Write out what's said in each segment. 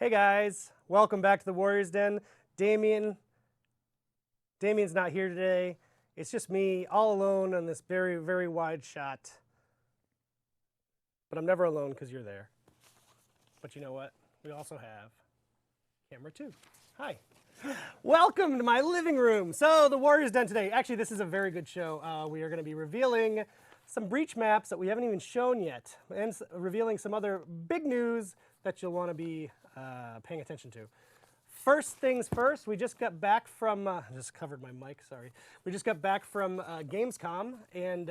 Hey guys, welcome back to the Warriors Den. Damien's not here today. It's just me all alone on this very, very wide shot. But I'm never alone because you're there. But you know what? We also have camera 2. Hi. Welcome to my living room. So the Warriors Den today. Actually, this is a very good show. We are going to be revealing some breach maps that we haven't even shown yet, and revealing some other big news that you'll want to be paying attention to. First things first, we just got back from, just covered my mic, sorry. We just got back from Gamescom, and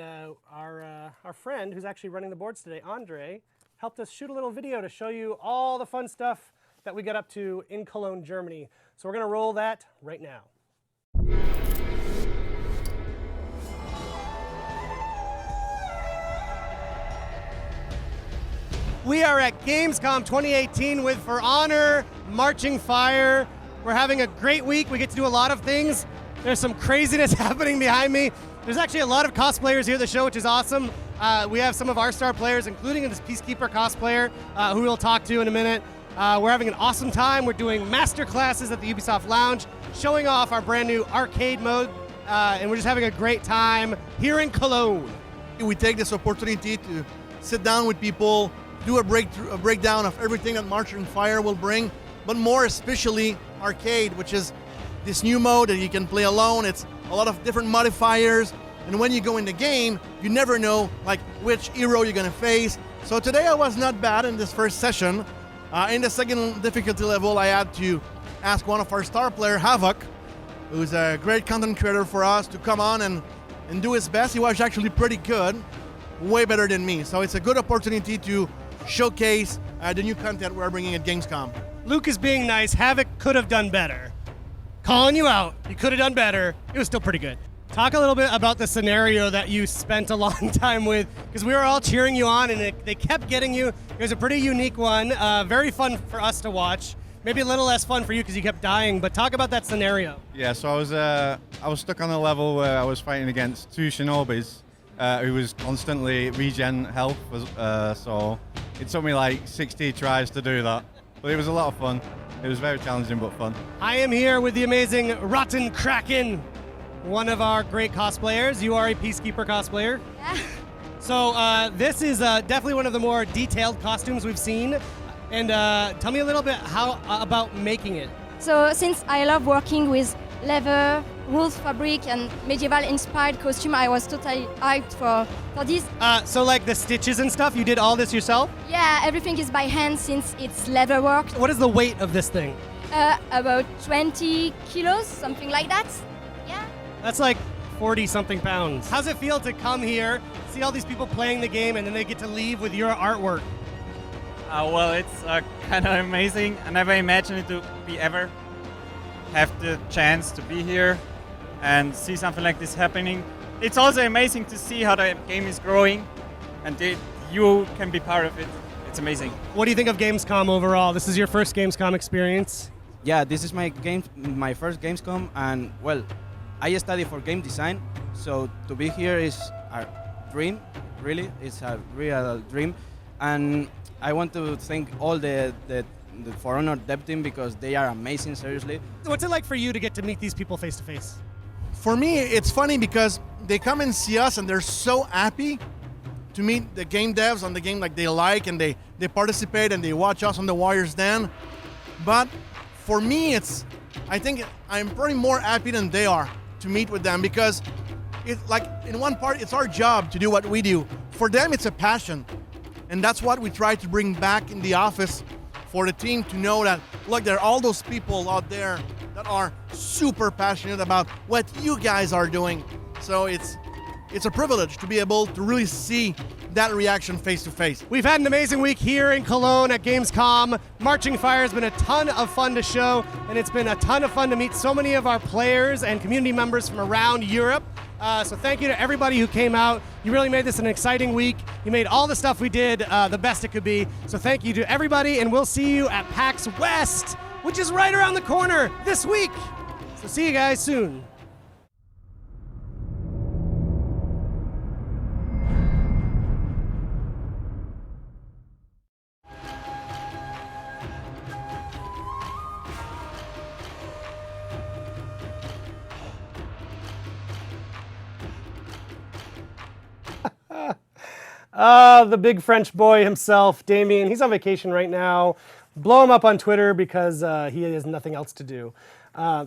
our friend who's actually running the boards today, Andre, helped us shoot a little video to show you all the fun stuff that we got up to in Cologne, Germany. So we're gonna roll that right now. We are at Gamescom 2018 with For Honor, Marching Fire. We're having a great week. We get to do a lot of things. There's some craziness happening behind me. There's actually a lot of cosplayers here at the show, which is awesome. We have some of our star players, including this Peacekeeper cosplayer, who we'll talk to in a minute. We're having an awesome time. We're doing master classes at the Ubisoft Lounge, showing off our brand new arcade mode, and we're just having a great time here in Cologne. We take this opportunity to sit down with people, do a breakdown of everything that Marching Fire will bring, but more especially arcade, which is this new mode that you can play alone. It's a lot of different modifiers, and when you go in the game, you never know like which hero you're gonna face. So today I was not bad in this first session. In the second difficulty level, I had to ask one of our star player, Havoc, who's a great content creator for us, to come on and do his best. He was actually pretty good, way better than me. So it's a good opportunity to showcase the new content we're bringing at Gamescom. Luke is being nice. Havoc could have done better. Calling you out. You could have done better. It was still pretty good. Talk a little bit about the scenario that you spent a long time with, because we were all cheering you on, and they kept getting you. It was a pretty unique one. Very fun for us to watch. Maybe a little less fun for you because you kept dying, but talk about that scenario. Yeah, so I was stuck on a level where I was fighting against 2 Shinobis who was constantly regen health, so it took me like 60 tries to do that. But it was a lot of fun. It was very challenging but fun. I am here with the amazing Rotten Kraken, one of our great cosplayers. You are a Peacekeeper cosplayer. Yeah. So this is definitely one of the more detailed costumes we've seen. And tell me a little bit about making it. So since I love working with leather, wool fabric, and medieval-inspired costume, I was totally hyped for this. So like the stitches and stuff, you did all this yourself? Yeah, everything is by hand since it's leather work. What is the weight of this thing? About 20 kilos, something like that. Yeah. That's like 40-something pounds. How's it feel to come here, see all these people playing the game, and then they get to leave with your artwork? Well, it's kind of amazing. I never imagined it to be ever have the chance to be here and see something like this happening. It's also amazing to see how the game is growing, and you can be part of it. It's amazing. What do you think of Gamescom overall? This is your first Gamescom experience? Yeah, this is my first Gamescom, and well, I study for game design, so to be here is a dream, really. It's a real dream, and I want to thank all the For Honor dev team because they are amazing, seriously. What's it like for you to get to meet these people face to face? For me, it's funny because they come and see us and they're so happy to meet the game devs on the game like they like, and they participate and they watch us on the Warriors Den. But for me, I think I'm probably more happy than they are to meet with them, because it's like, in one part, it's our job to do what we do. For them, it's a passion. And that's what we try to bring back in the office for the team, to know that, look, there are all those people out there that are super passionate about what you guys are doing. So it's a privilege to be able to really see that reaction face to face. We've had an amazing week here in Cologne at Gamescom. Marching Fire has been a ton of fun to show, and it's been a ton of fun to meet so many of our players and community members from around Europe. So thank you to everybody who came out. You really made this an exciting week. You made all the stuff we did the best it could be. So thank you to everybody, and we'll see you at PAX West, which is right around the corner this week. So see you guys soon. The big French boy himself, Damien. He's on vacation right now. Blow him up on Twitter because he has nothing else to do.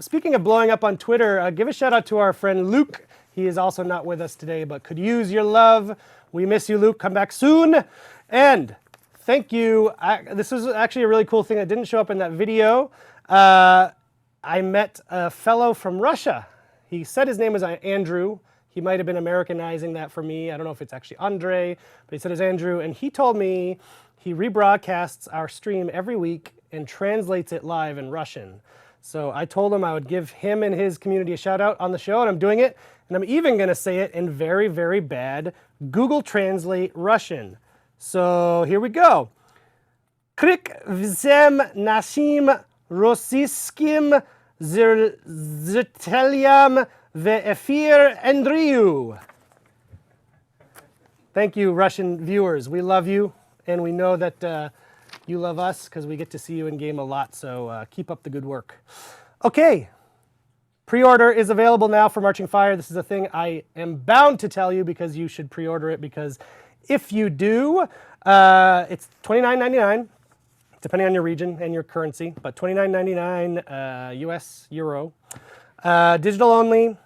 Speaking of blowing up on Twitter, give a shout out to our friend Luke. He is also not with us today, but could use your love. We miss you, Luke. Come back soon. And thank you. This is actually a really cool thing that didn't show up in that video. I met a fellow from Russia. He said his name was Andrew. He might have been Americanizing that for me. I don't know if it's actually Andre, but he said it's Andrew. And he told me he rebroadcasts our stream every week and translates it live in Russian. So I told him I would give him and his community a shout out on the show, and I'm doing it. And I'm even going to say it in very, very bad Google Translate Russian. So here we go. Krik vzem našim rossijskim zritelям v efir Andrew. Thank you, Russian viewers. We love you, and we know that you love us because we get to see you in game a lot, so keep up the good work. Okay, pre-order is available now for Marching Fire. This is a thing I am bound to tell you because you should pre-order it, because if you do, it's $29.99, depending on your region and your currency, but $29.99 US, Euro. Digital only.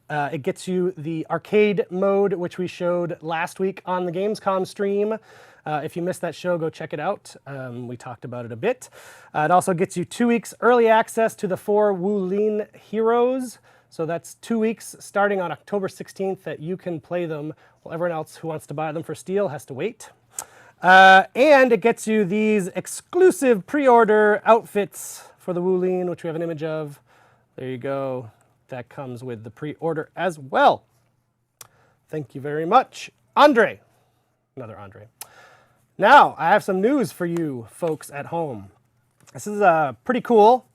It gets you the arcade mode, which we showed last week on the Gamescom stream. If you missed that show, go check it out. We talked about it a bit. It also gets you 2 weeks early access to the 4 Wulin heroes. So that's 2 weeks starting on October 16th that you can play them, while everyone else who wants to buy them for steel has to wait. And it gets you these exclusive pre-order outfits for the Wulin, which we have an image of. There you go. That comes with the pre-order as well. Thank you very much. Andre. Another Andre. Now, I have some news for you folks at home. This is pretty cool.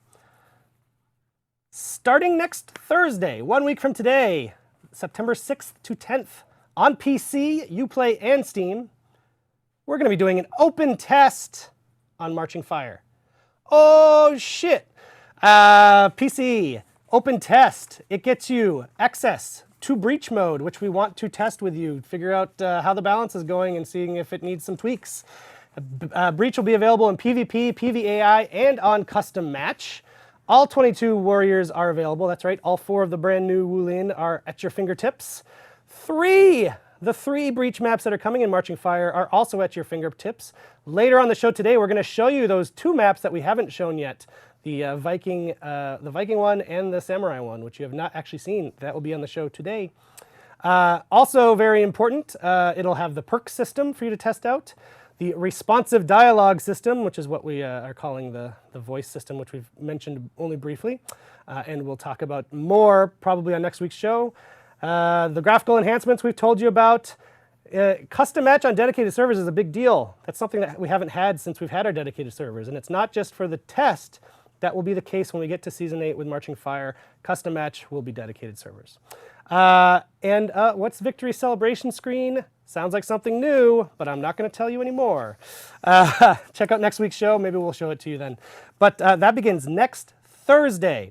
Starting next Thursday, 1 week from today, September 6th to 10th, on PC, Uplay, and Steam, we're going to be doing an open test on Marching Fire. Oh, shit. PC, open test. It gets you access to Breach mode, which we want to test with you, figure out how the balance is going and seeing if it needs some tweaks. Breach will be available in PvP, PvAI, and on custom match. All 22 warriors are available. That's right, all 4 of the brand new Wulin are at your fingertips. The 3 Breach maps that are coming in Marching Fire are also at your fingertips. Later on the show today, we're going to show you those 2 maps that we haven't shown yet. The Viking one and the Samurai one, which you have not actually seen. That will be on the show today. Also very important, it'll have the perk system for you to test out. The responsive dialogue system, which is what we are calling the voice system, which we've mentioned only briefly. And we'll talk about more probably on next week's show. The graphical enhancements we've told you about. Custom match on dedicated servers is a big deal. That's something that we haven't had since we've had our dedicated servers. And it's not just for the test. That will be the case when we get to Season 8 with Marching Fire. Custom match will be dedicated servers. What's Victory Celebration screen? Sounds like something new, but I'm not going to tell you anymore. Check out next week's show. Maybe we'll show it to you then. But that begins next Thursday.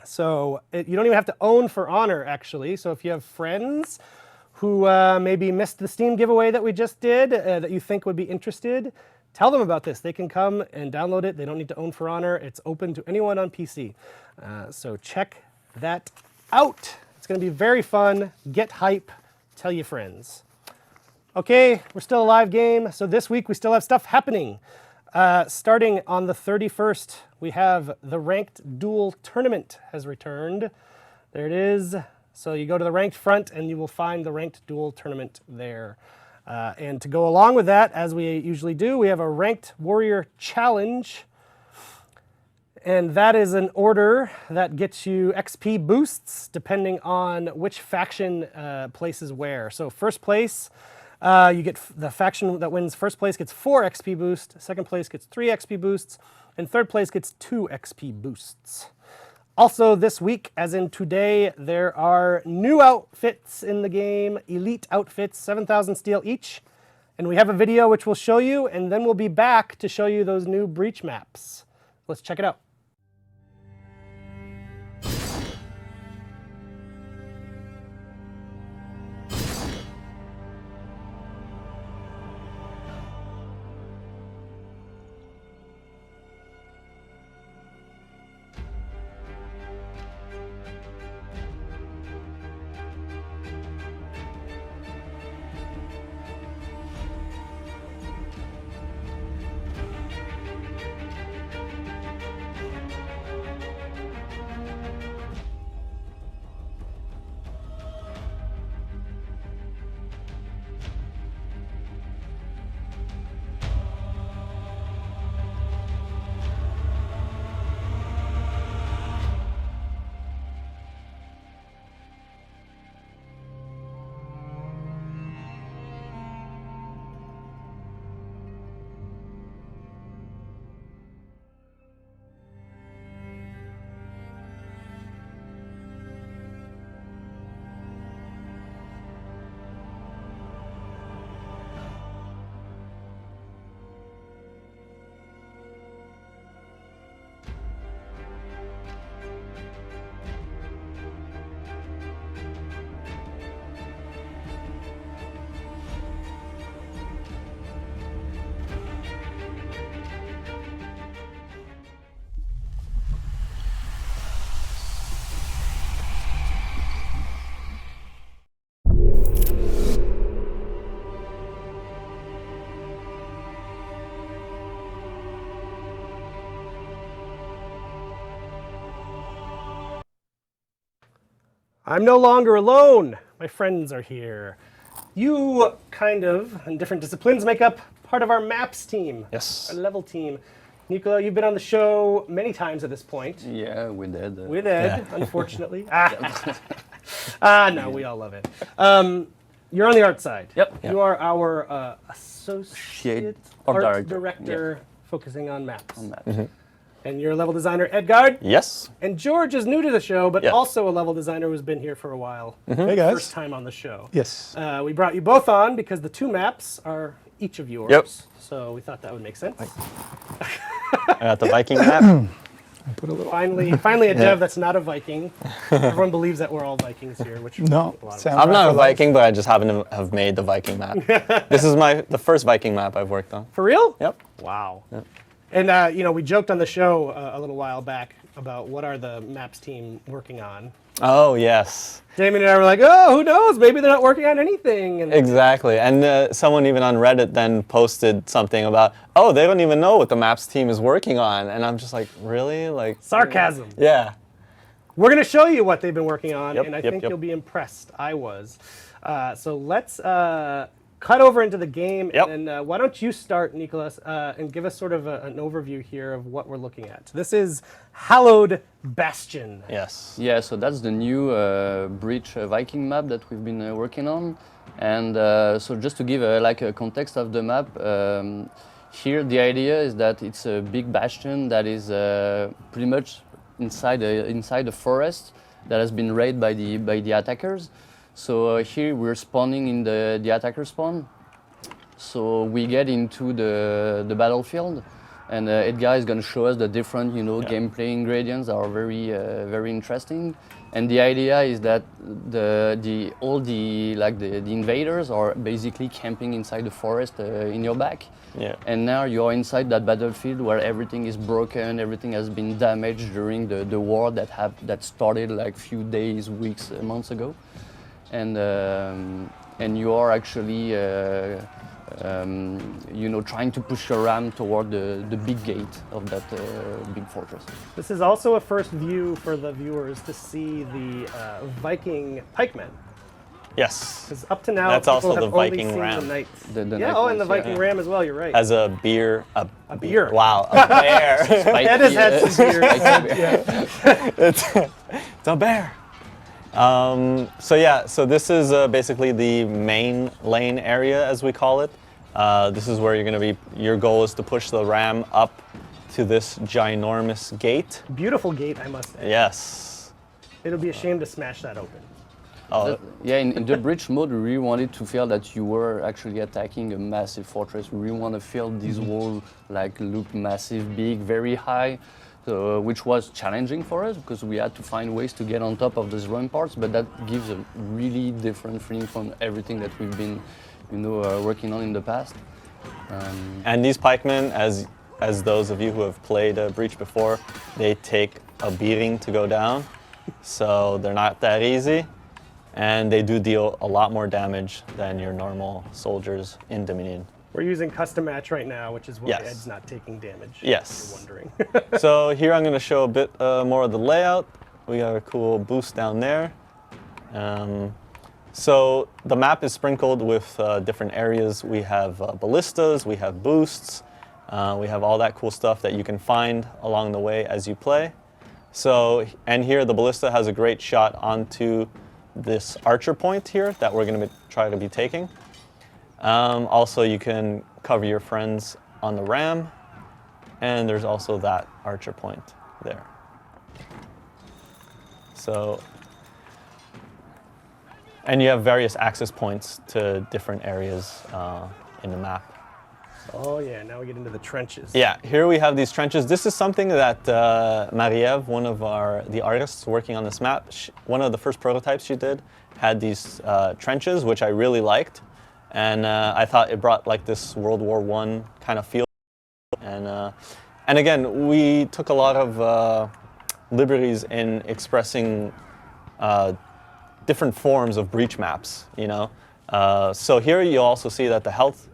So you don't even have to own For Honor, actually. So if you have friends who maybe missed the Steam giveaway that we just did that you think would be interested, tell them about this. They can come and download it. They don't need to own For Honor. It's open to anyone on PC. So check that out. It's going to be very fun. Get hype. Tell your friends. Okay, we're still a live game. So this week we still have stuff happening. Starting on the 31st, we have the Ranked Duel Tournament has returned. There it is. So you go to the ranked front and you will find the Ranked Duel Tournament there. And to go along with that, as we usually do, we have a Ranked Warrior Challenge. And that is an order that gets you XP boosts depending on which faction places where. So first place, you get the faction that wins first place gets 4 XP boosts, second place gets 3 XP boosts, and third place gets 2 XP boosts. Also this week, as in today, there are new outfits in the game, elite outfits, 7,000 steel each. And we have a video which we'll show you, and then we'll be back to show you those new Breach maps. Let's check it out. I'm no longer alone. My friends are here. You kind of, in different disciplines, make up part of our maps team. Yes. Our level team. Nicola, you've been on the show many times at this point. Yeah, we did. With Ed, unfortunately. No, we all love it. You're on the art side. Yep. You are our associate art director focusing on maps. On that. And you're a level designer, Edgard. Yes. And George is new to the show, but Yeah. also a level designer who's been here for a while. Hey guys. First time on the show. Yes. We brought you both on because the two maps are each of yours. Yep. So we thought that would make sense. I got the Viking map. Put a little. Finally a dev that's not a Viking. Everyone believes that we're all Vikings here, which No. a lot of sound I'm right not a for life. Viking, but I just happen to have made the Viking map. This is the first Viking map I've worked on. For real? Yep. Wow. And we joked on the show a little while back about what are the maps team working on. Oh, yes. Damien and I were like, oh, who knows? Maybe they're not working on anything. And Exactly. And someone even on Reddit then posted something about, oh, they don't even know what the maps team is working on. And I'm just like, really? Like sarcasm. Yeah. We're going to show you what they've been working on, Yep, and I yep, think yep. you'll be impressed. I was. So let's cut over into the game, Yep. and why don't you start, Nicholas, and give us sort of an overview here of what we're looking at. This is Hallowed Bastion. Yes. Yeah, so that's the new Breach Viking map that we've been working on. And so just to give a context of the map, here the idea is that it's a big bastion that is pretty much inside the forest that has been raided by the attackers. So here we're spawning in the attacker spawn. So we get into the battlefield, and Edgar is going to show us the different, gameplay ingredients that are very, very interesting. And the idea is that the invaders are basically camping inside the forest in your back. Yeah. And now you're inside that battlefield where everything is broken, everything has been damaged during the war that started like few days, weeks, months ago. And you are actually trying to push your ram toward the big gate of that big fortress. This is also a first view for the viewers to see the Viking Pikemen. Yes. Because up to now, That's people also have the only Viking seen ram. the knights. The Yeah, knight and the ones, Viking ram as well, you're right. As a beer. A beer. Wow, a bear. Ed has had some beer. It's a bear. So this is basically the main lane area, as we call it. This is where your goal is to push the ram up to this ginormous gate. Beautiful gate, I must say. Yes. It'll be a shame to smash that open. Oh, In the bridge mode, we really wanted to feel that you were actually attacking a massive fortress. We really want to feel this wall look massive, big, very high, which was challenging for us because we had to find ways to get on top of those ramparts. But that gives a really different feeling from everything that we've been, working on in the past. and these pikemen, as those of you who have played Breach before, they take a beating to go down. So they're not that easy. And they do deal a lot more damage than your normal soldiers in Dominion. We're using custom match right now, which is why Yes. Ed's not taking damage. Yes. If you're wondering. So here I'm going to show a bit more of the layout. We got a cool boost down there. So the map is sprinkled with different areas. We have ballistas, we have boosts, we have all that cool stuff that you can find along the way as you play. So, and here the ballista has a great shot onto this archer point here that we're going to try to be taking. Also, you can cover your friends on the ram, and there's also that archer point there. So, and you have various access points to different areas in the map. Oh yeah, now we get into the trenches. Yeah, here we have these trenches. This is something that Marie-Ève, one of the artists working on this map, one of the first prototypes she did, had these trenches, which I really liked. And I thought it brought like this World War I kind of feel. And again, we took a lot of liberties in expressing different forms of breach maps, So here you'll also see that the health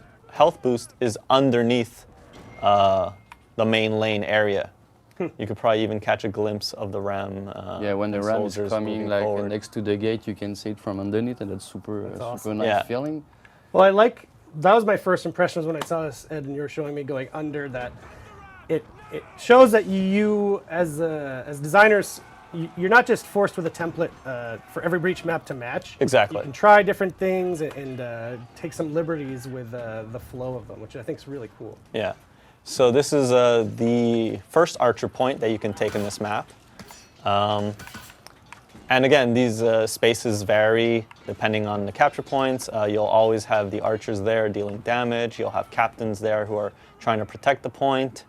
boost is underneath the main lane area. You could probably even catch a glimpse of the ram. Yeah, when the and ram is soldiers coming moving like forward. next to the gate, you can see it from underneath, and that's super awesome. nice Yeah. feeling. Well, that was my first impressions when I saw this, Ed, and you were showing me going under that. It shows that you, as designers, you're not just forced with a template for every breach map to match. Exactly. You can try different things and take some liberties with the flow of them, which I think is really cool. Yeah. So this is the first archer point that you can take in this map. And again, these spaces vary depending on the capture points. You'll always have the archers there dealing damage. You'll have captains there who are trying to protect the point.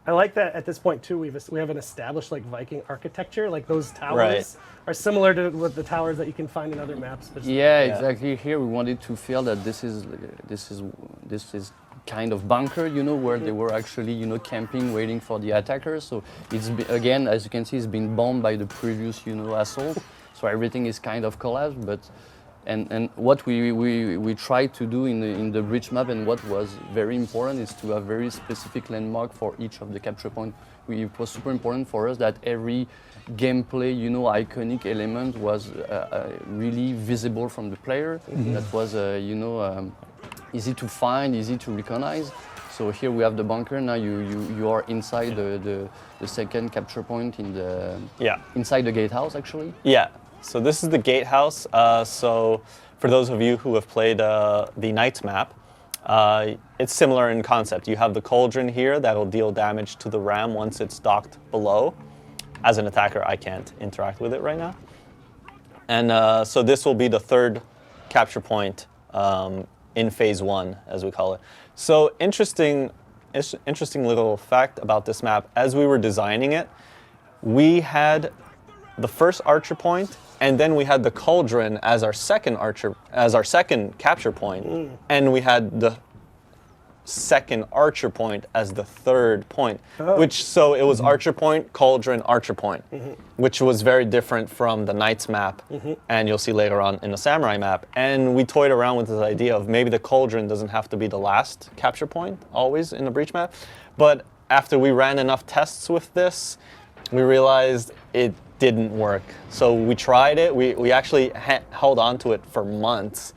I like that at this point too. We have an established like Viking architecture. Like those towers Right. are similar to with the towers that you can find in other maps. But Yeah, exactly. Here we wanted to feel that this is kind of bunker, you know, where they were actually, you know, camping, waiting for the attackers. So again, as you can see, it's been bombed by the previous, you know, assault. So everything is kind of collapsed. But and what we tried to do in the bridge map, and what was very important, is to have very specific landmark for each of the capture point. It was super important for us that every gameplay, you know, iconic element was really visible from the player. That was, you know, easy to find, easy to recognize. So here we have the bunker. Now you are inside the second capture point in the inside the gatehouse actually. Yeah. So this is the gatehouse. So for those of you who have played the Knights map, it's similar in concept. You have the cauldron here that'll deal damage to the ram once it's docked below. As an attacker, I can't interact with it right now. And so this will be the third capture point in phase 1, as we call it. So interesting little fact about this map. As we were designing it, we had the first archer point, and then we had the cauldron as our second capture point, and we had the second archer point as the third point, so it was archer point, cauldron, archer point, which was very different from the Knights map, and you'll see later on in the Samurai map. And we toyed around with this idea of maybe the cauldron doesn't have to be the last capture point always in the breach map, but after we ran enough tests with this, we realized it didn't work. So we tried it. We actually held on to it for months,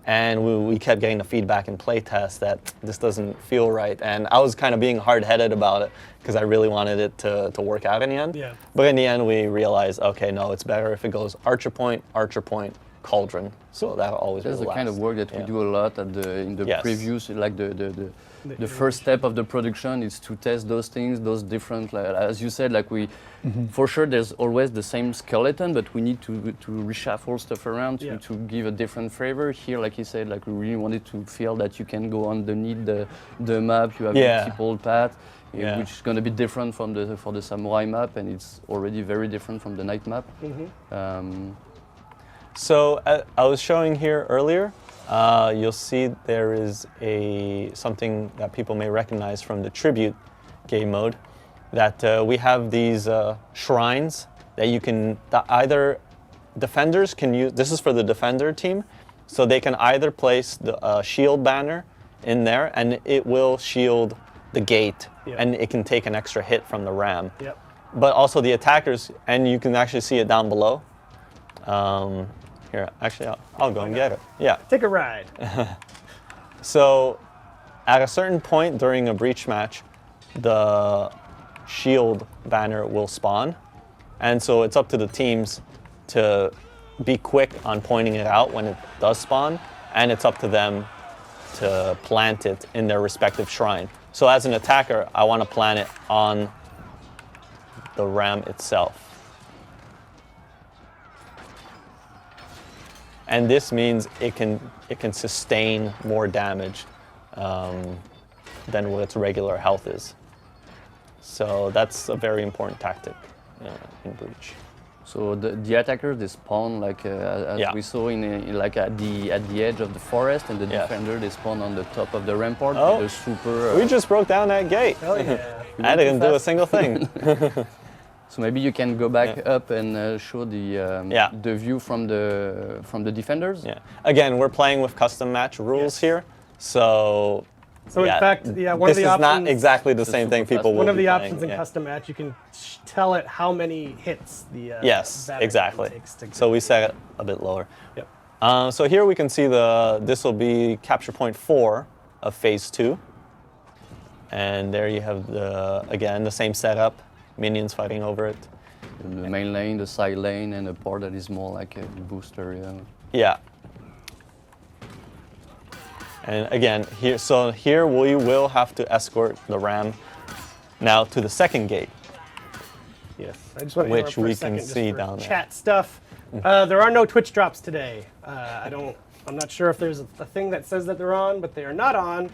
and we kept getting the feedback in playtests that this doesn't feel right. And I was kind of being hard-headed about it because I really wanted it to work out in the end. Yeah. But in the end, we realized, okay, no, it's better if it goes archer point, cauldron. So that'll always be That's the the last. kind of work that we do a lot in the Yes. previews, like the first step of the production is to test those things, those different, like, as you said, like for sure there's always the same skeleton, but we need to reshuffle stuff around to give a different flavor. Here, like you said, like we really wanted to feel that you can go underneath the map, you have multiple paths, which is going to be different from for the Samurai map, and it's already very different from the Knight map. So I was showing here earlier, you'll see there is something that people may recognize from the Tribute game mode, that we have these shrines that you can, either defenders can use. This is for the defender team, so they can either place the shield banner in there, and it will shield the gate, and it can take an extra hit from the ram. But also the attackers, and you can actually see it down below. Here, actually, I'll go and get it. Yeah. Take a ride. So, at a certain point during a breach match, the shield banner will spawn, and so it's up to the teams to be quick on pointing it out when it does spawn, and it's up to them to plant it in their respective shrine. So, as an attacker, I want to plant it on the ram itself. And this means it can sustain more damage than what its regular health is. So that's a very important tactic in Breach. So the attackers, they spawn like as we saw in like at the edge of the forest, and the defender, they spawn on the top of the rampart. Oh, the super. We just broke down that gate. Hell yeah. I didn't do a single thing. So maybe you can go back up and show the view from the defenders. Yeah. Again, we're playing with custom match rules here. So So in fact, yeah, one this of the is options. not exactly the It's a same thing super people fast will One of be the playing, options in yeah. custom match, you can tell it how many hits the Yes, battery exactly. takes to So we set it a bit lower. Yep. So here we can see this will be capture point 4 of phase 2. And there you have again the same setup, minions fighting over it. The main lane, the side lane, and a part that is more like a boost area. Yeah. And again, here we will have to escort the ram now to the second gate. Yes, I just want to Which interrupt for we a second can just see for down there. chat stuff. There are no Twitch drops today. I'm not sure if there's a thing that says that they're on, but they are not on.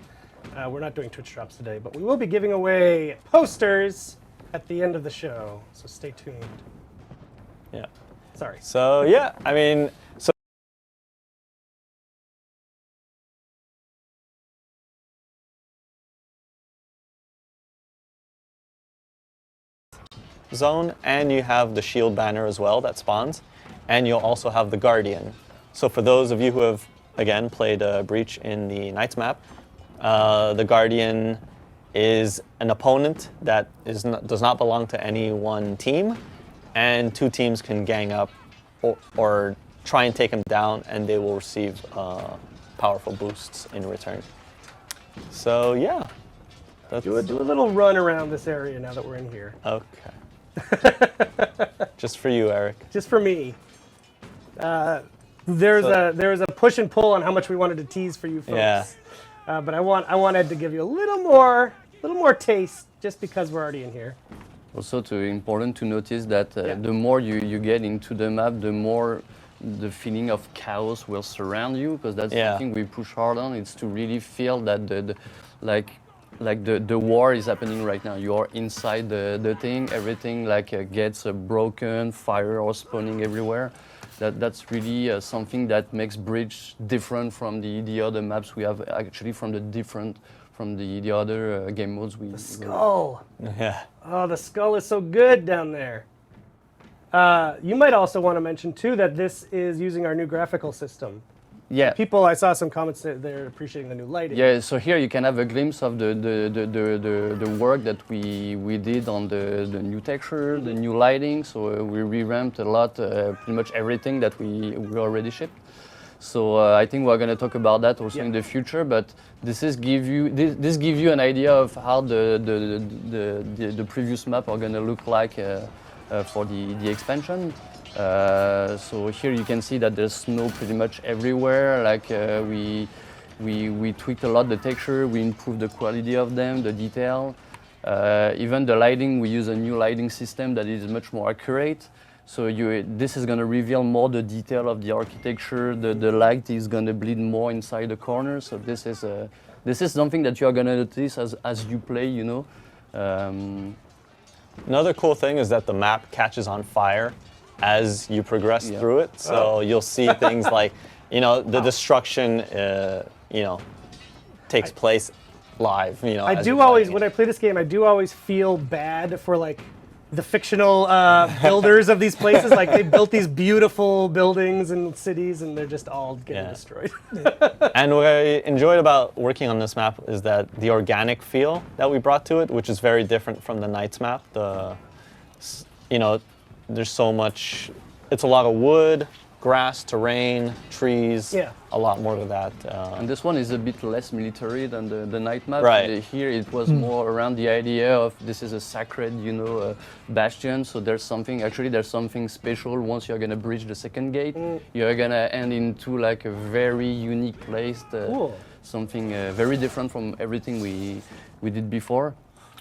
We're not doing Twitch drops today, but we will be giving away posters at the end of the show, so stay tuned. Yeah. Sorry. So yeah, I mean, so zone, and you have the shield banner as well that spawns, and you'll also have the guardian. So for those of you who have again played Breach in the Knights map, the guardian is an opponent that does not belong to any one team, and two teams can gang up or try and take him down, and they will receive powerful boosts in return. So yeah, Do a little run around this area now that we're in here. Okay. Just for you, Eric. Just for me. There's a push and pull on how much we wanted to tease for you folks. Yeah. But I wanted to give you a little more taste just because we're already in here. Also, important to notice that Yeah. the more you get into the map, the more the feeling of chaos will surround you, because that's Yeah. something we push hard on. It's to really feel that the war is happening right now. You are inside the thing, everything gets broken, fire or spawning everywhere. That's really something that makes Bridge different from the other maps we have, actually from the other game modes we. The skull. Yeah. Oh, the skull is so good down there. You might also want to mention too that this is using our new graphical system. Yeah. People, I saw some comments that they're appreciating the new lighting. Yeah, so here you can have a glimpse of the work that we did on the new texture, the new lighting. So we revamped a lot, pretty much everything that we already shipped. So I think we're going to talk about that also in the future. But this give you an idea of how the previous map are going to look like for the expansion. So here you can see that there's snow pretty much everywhere. We tweaked a lot the texture, we improved the quality of them, the detail. Even the lighting, we use a new lighting system that is much more accurate. So this is going to reveal more the detail of the architecture. The light is going to bleed more inside the corners. So this is something that you are going to notice as you play, you know. Another cool thing is that the map catches on fire as you progress through it. So you'll see things like, the destruction, takes place live. I do always, when I play this game, I do always feel bad for the fictional builders of these places. Like they built these beautiful buildings and cities, and they're just all getting destroyed. And what I enjoyed about working on this map is that the organic feel that we brought to it, which is very different from the Knights map. There's so much. It's a lot of wood, grass, terrain, trees. Yeah. A lot more to that. And this one is a bit less military than the night map. Right. Here it was more around the idea of this is a sacred, bastion. So there's something special once you're gonna breach the second gate. You're gonna end into a very unique place. Cool. Something very different from everything we did before.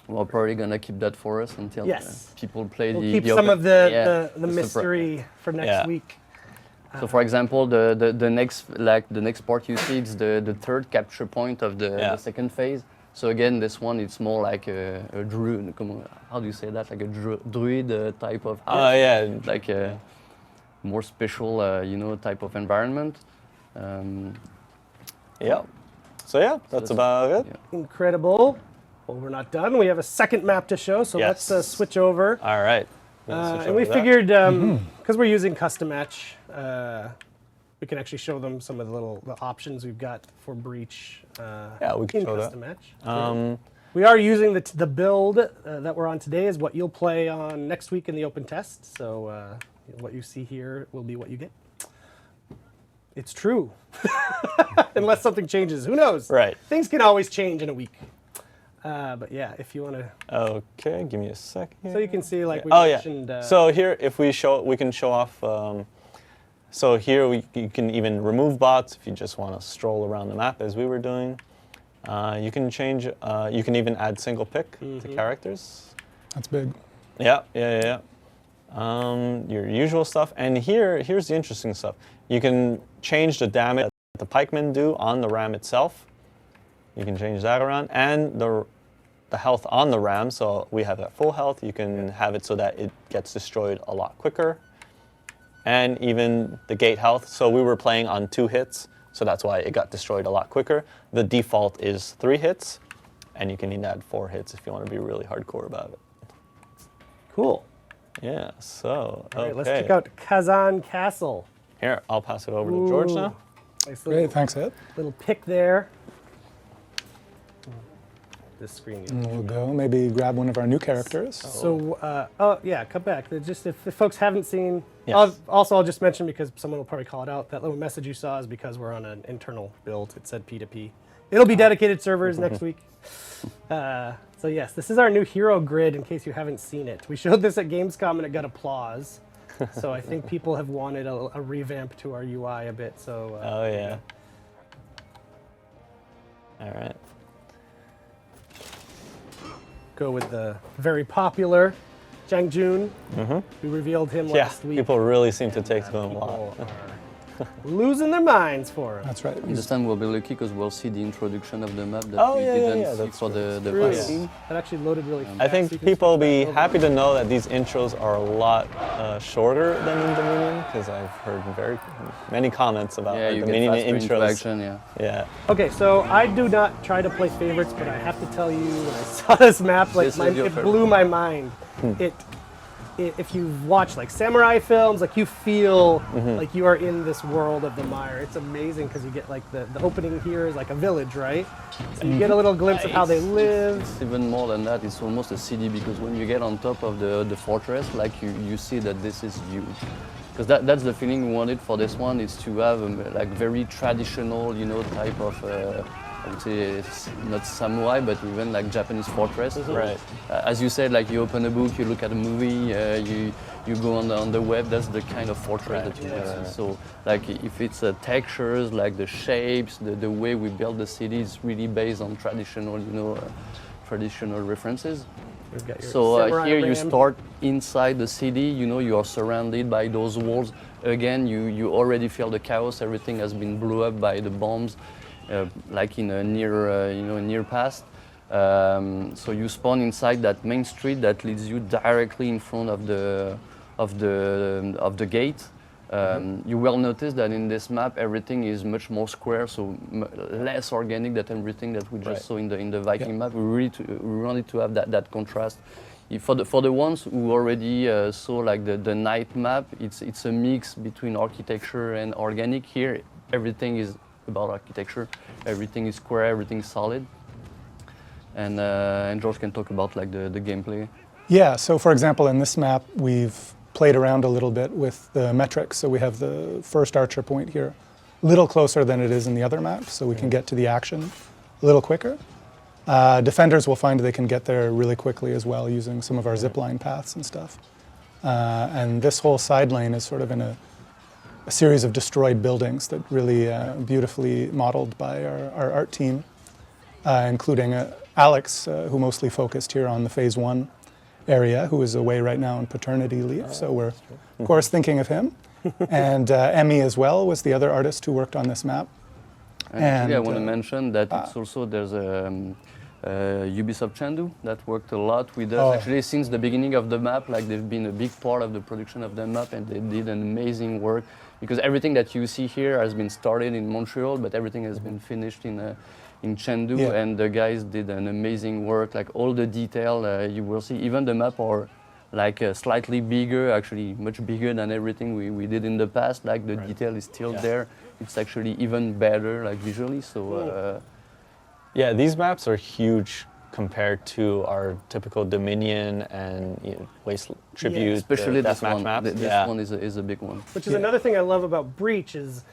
We're probably gonna keep that for us until people play We'll the. keep the some open- of the surprise. mystery for next week. So, for example, the next part you see, it's the third capture point of the second phase. So again, this one it's more like a druid. How do you say that? Like a druid type of house. Like a more special, type of environment. So that's about it. Yeah. Incredible. Well, we're not done. We have a second map to show, so let's switch over. All right. And we figured, because we're using custom match, we we can actually show them some of the options we've got for Breach. Yeah, we can in show that. custom match. We are using the build that we're on today is what you'll play on next week in the open test. So what you see here will be what you get. It's true. Unless something changes. Who knows? Right. Things can always change in a week. But yeah, if you want to... Okay, give me a second. So you can see, like we Oh mentioned... yeah. So here, if we can show off. So here you can even remove bots if you just want to stroll around the map as we were doing. You can change. You can even add single pick to characters. That's big. Yeah. Your usual stuff, and here's the interesting stuff. You can change the damage that the pikemen do on the ram itself. You can change that around, and the health on the ram. So we have that full health. You can have it so that it gets destroyed a lot quicker, and even the gate health. So we were playing on 2 hits, so that's why it got destroyed a lot quicker. The default is 3 hits, and you can even add 4 hits if you want to be really hardcore about it. Cool. Yeah, so, All right, okay. let's check out Kazan Castle. Here, I'll pass it over to George now. Nice little, Great, thanks, Ed. little pick there. This screen. And we'll go maybe grab one of our new characters. So, oh yeah, come back. Just if folks haven't seen, Yes. I'll just mention, because someone will probably call it out, that little message you saw is because we're on an internal build. It said P2P. It'll be dedicated servers next week. So yes, this is our new hero grid in case you haven't seen it. We showed this at Gamescom and it got applause. So I think people have wanted a revamp to our UI a bit. So. Oh yeah. All right. Go with the very popular Jang Jun. We revealed him Yeah, last week. people really seem to take to him a People lot. are losing their minds for him. That's right. This time we'll be lucky because we'll see the introduction of the map that Oh, we yeah, didn't see that's for the True. past scene. That actually loaded really fast. I think so you can people will switch be back over. happy to know that these intros are a lot shorter than in Dominion, because I've heard very many comments about Yeah, like, you get Dominion faster intros. interaction, yeah. Yeah. Okay, so I do not try to play favorites, but I have to tell you, when I saw this map, like This is your it favorite. blew my mind. If you've watched like samurai films, like you feel like you are in this world of the mire. It's amazing because you get like the opening here is like a village, right? So you get a little glimpse of how they live. It's even more than that, it's almost a city because when you get on top of the fortress, like you see that this is huge. Because that's the feeling we wanted for this one, is to have like very traditional, you know, type of, I would say it's not samurai, but even like Japanese fortress. Right. As you said, like you open a book, you look at a movie, you go on the web, that's the kind of fortress that you want to see. So like if it's textures, like the shapes, the way we build the city is really based on traditional, you know, traditional references. We've got your So samurai here you ram. start inside the city, you know, you are surrounded by those walls. Again, you already feel the chaos, everything has been blew up by the bombs, like in a near past. So you spawn inside that main street that leads you directly in front of the gate. You will notice that in this map everything is much more square, so less organic than everything that we just saw in the Viking map. We wanted to have that contrast. For the ones who already saw like the night map, it's a mix between architecture and organic. Here everything is about architecture, everything is square, everything is solid. And George can talk about like the gameplay. Yeah, so for example, in this map, we've played around a little bit with the metrics. So we have the first archer point here, a little closer than it is in the other maps, so we can get to the action a little quicker. Defenders will find they can get there really quickly as well using some of our zipline paths and stuff. And this whole side lane is sort of in a series of destroyed buildings that really beautifully modeled by our art team, including Alex, who mostly focused here on the Phase 1 area, who is away right now on paternity leave. So we're, of course, thinking of him. And Emmy as well was the other artist who worked on this map. And I want to mention that it's also, there's a Ubisoft Chandu that worked a lot with us. Actually, since the beginning of the map, like they've been a big part of the production of the map, and they did an amazing work. Because everything that you see here has been started in Montreal, but everything has been finished in Chengdu, and the guys did an amazing work. Like all the detail you will see, even the map are like slightly bigger, actually much bigger than everything we did in the past. Like the detail is still there. It's actually even better, like visually. So yeah, these maps are huge compared to our typical Dominion and Waste Tribute, especially this deathmatch one. maps. This one is a big one. Which is another thing I love about Breach is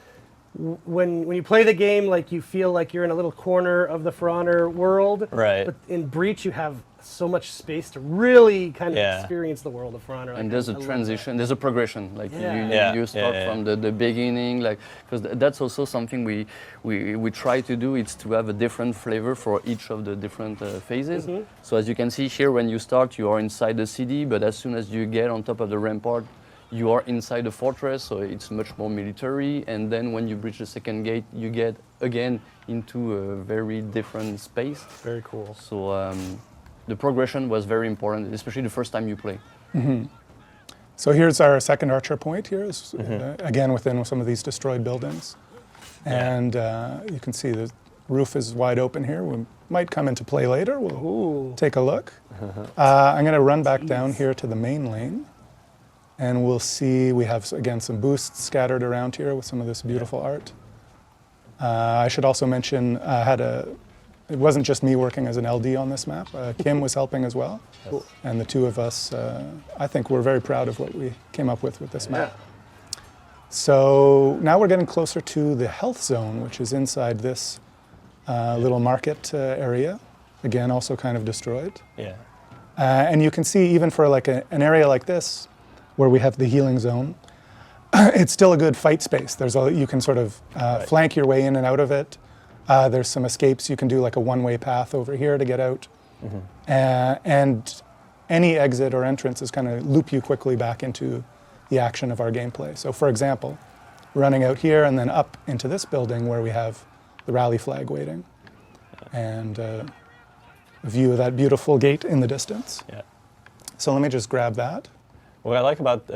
when you play the game, like you feel like you're in a little corner of the For Honor world. Right. But in Breach, you have so much space to really kind of experience the world of For Honor. And there's a transition, there's a progression. Like you start from the beginning, like because that's also something we try to do. It's to have a different flavor for each of the different phases. So as you can see here, when you start, you are inside the city, but as soon as you get on top of the rampart, you are inside the fortress, so it's much more military. And then when you breach the second gate, you get again into a very different space. Very cool. So the progression was very important, especially the first time you play. So here's our second archer point here, again within some of these destroyed buildings. And you can see the roof is wide open here. We might come into play later. We'll take a look. I'm going to run back down here to the main lane. And we'll see, we have, again, some boosts scattered around here with some of this beautiful art. I should also mention, it wasn't just me working as an LD on this map. Kim was helping as well. Cool. And the two of us, I think we're very proud of what we came up with this map. So now we're getting closer to the health zone, which is inside this little market area. Again, also kind of destroyed. Yeah. And you can see even for like an area like this, where we have the healing zone, it's still a good fight space. You can sort of flank your way in and out of it. There's some escapes. You can do like a one-way path over here to get out. And any exit or entrance is kind of loop you quickly back into the action of our gameplay. So for example, running out here and then up into this building where we have the rally flag waiting. And a view of that beautiful gate in the distance. Yeah. So let me just grab that. What I like about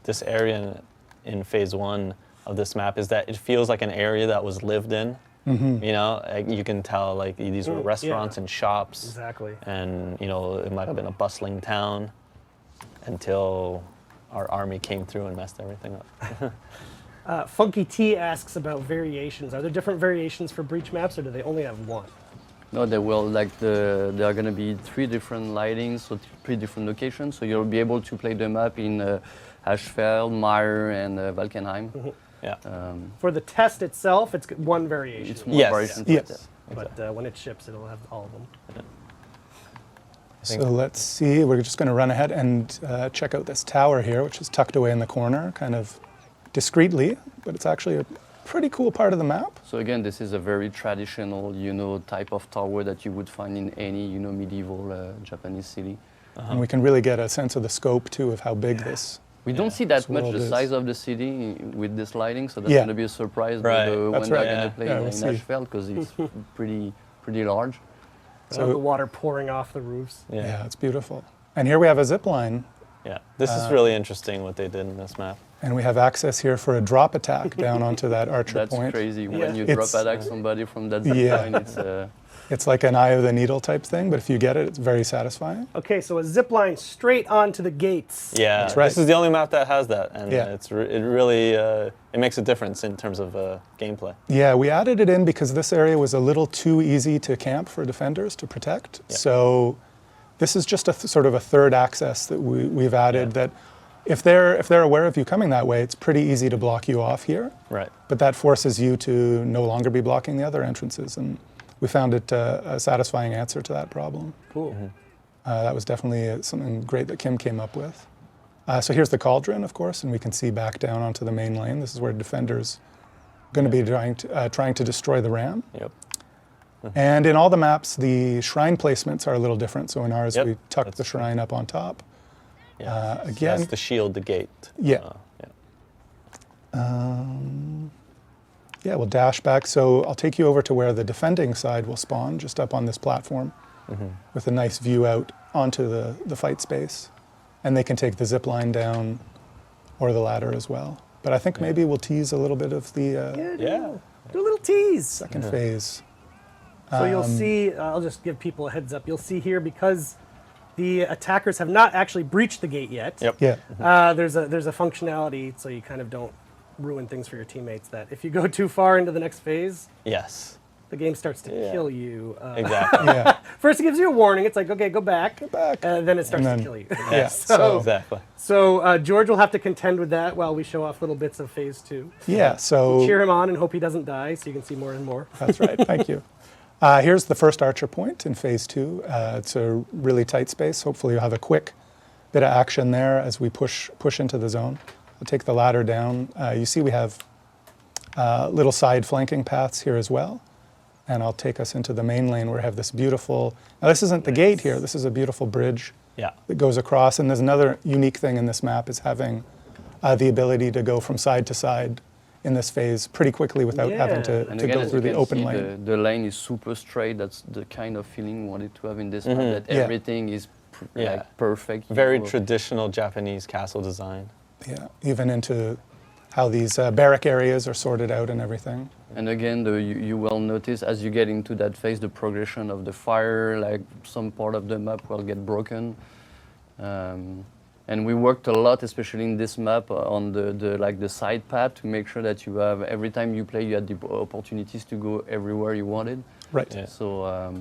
this area in phase 1 of this map is that it feels like an area that was lived in. You know, like you can tell like these were restaurants and shops. Exactly. And you know, it might have been a bustling town until our army came through and messed everything up. Funky T asks about variations. Are there different variations for Breach maps, or do they only have one? No, there will there are going to be 3 different lightings, so 3 different locations. So you'll be able to play the map in Ashfeld, Meyer, and Valkenheim. Yeah. For the test itself, it's one variation. It's one variation. Yes. But when it ships, it'll have all of them. So let's see. We're just going to run ahead and check out this tower here, which is tucked away in the corner, kind of discreetly, but it's actually a pretty cool part of the map. So again, this is a very traditional, type of tower that you would find in any, medieval Japanese city. And we can really get a sense of the scope too of how big this. We don't see that much world the is. size of the city with this lighting, so that's going to be a surprise when That's they're right. going to play we'll in see. Ashfeld, because it's pretty large. So the water pouring off the roofs. Yeah, it's beautiful. And here we have a zip line. Yeah, this is really interesting what they did in this map. And we have access here for a drop attack down onto that archer That's point. crazy. When you It's- drop attack somebody from that zip line, It's like an eye of the needle type thing, but if you get it, it's very satisfying. Okay, so a zip line straight onto the gates. Yeah, That's right. this is the only map that has that, and Yeah. it really it makes a difference in terms of gameplay. Yeah, we added it in because this area was a little too easy to camp for defenders to protect. Yeah. So this is just a sort of a third access that we've added that if they're aware of you coming that way, it's pretty easy to block you off here. Right. But that forces you to no longer be blocking the other entrances, and we found it a satisfying answer to that problem. Cool. That was definitely something great that Kim came up with. So here's the cauldron, of course, and we can see back down onto the main lane. This is where defenders are going to be trying to destroy the ram. Yep. And in all the maps, the shrine placements are a little different. So in ours, Yep, we tucked that's the shrine up on top. Yeah. Again, That's the shield, the gate. Yeah. Yeah, we'll dash back. So I'll take you over to where the defending side will spawn, just up on this platform, with a nice view out onto the fight space. And they can take the zip line down or the ladder as well. But I think maybe we'll tease a little bit of the Do a little tease. second phase. So you'll see, I'll just give people a heads up. You'll see here, because the attackers have not actually breached the gate yet. Yep. Yeah. There's a functionality so you kind of don't ruin things for your teammates that if you go too far into the next phase, Yes. the game starts to Yeah. kill you. Exactly. Yeah. First it gives you a warning. It's like, okay, go back. Go back. And then it starts And to then- kill you. Yeah. So, Exactly. so George will have to contend with that while we show off little bits of phase 2. Yeah. So Cheer him on and hope he doesn't die so you can see more and more. that's right. Thank you. Here's the first archer point in phase 2. It's a really tight space. Hopefully you'll have a quick bit of action there as we push into the zone. I'll take the ladder down. You see we have little side flanking paths here as well. And I'll take us into the main lane where we have this beautiful, now this isn't the gate here, this is a beautiful bridge Yeah. that goes across. And there's another unique thing in this map is having the ability to go from side to side in this phase pretty quickly without having Yeah. And to again, go as through you the can open see, lane. the lane is super straight. That's the kind of feeling we wanted to have in this map, that Yeah. everything is Yeah. like perfect. you Very know. traditional Japanese castle design. Yeah, even into how these barrack areas are sorted out and everything. And again, you will notice as you get into that phase, the progression of the fire, like some part of the map will get broken. And we worked a lot, especially in this map, on the side path to make sure that you have, every time you play, you had the opportunities to go everywhere you wanted. Right. Yeah. So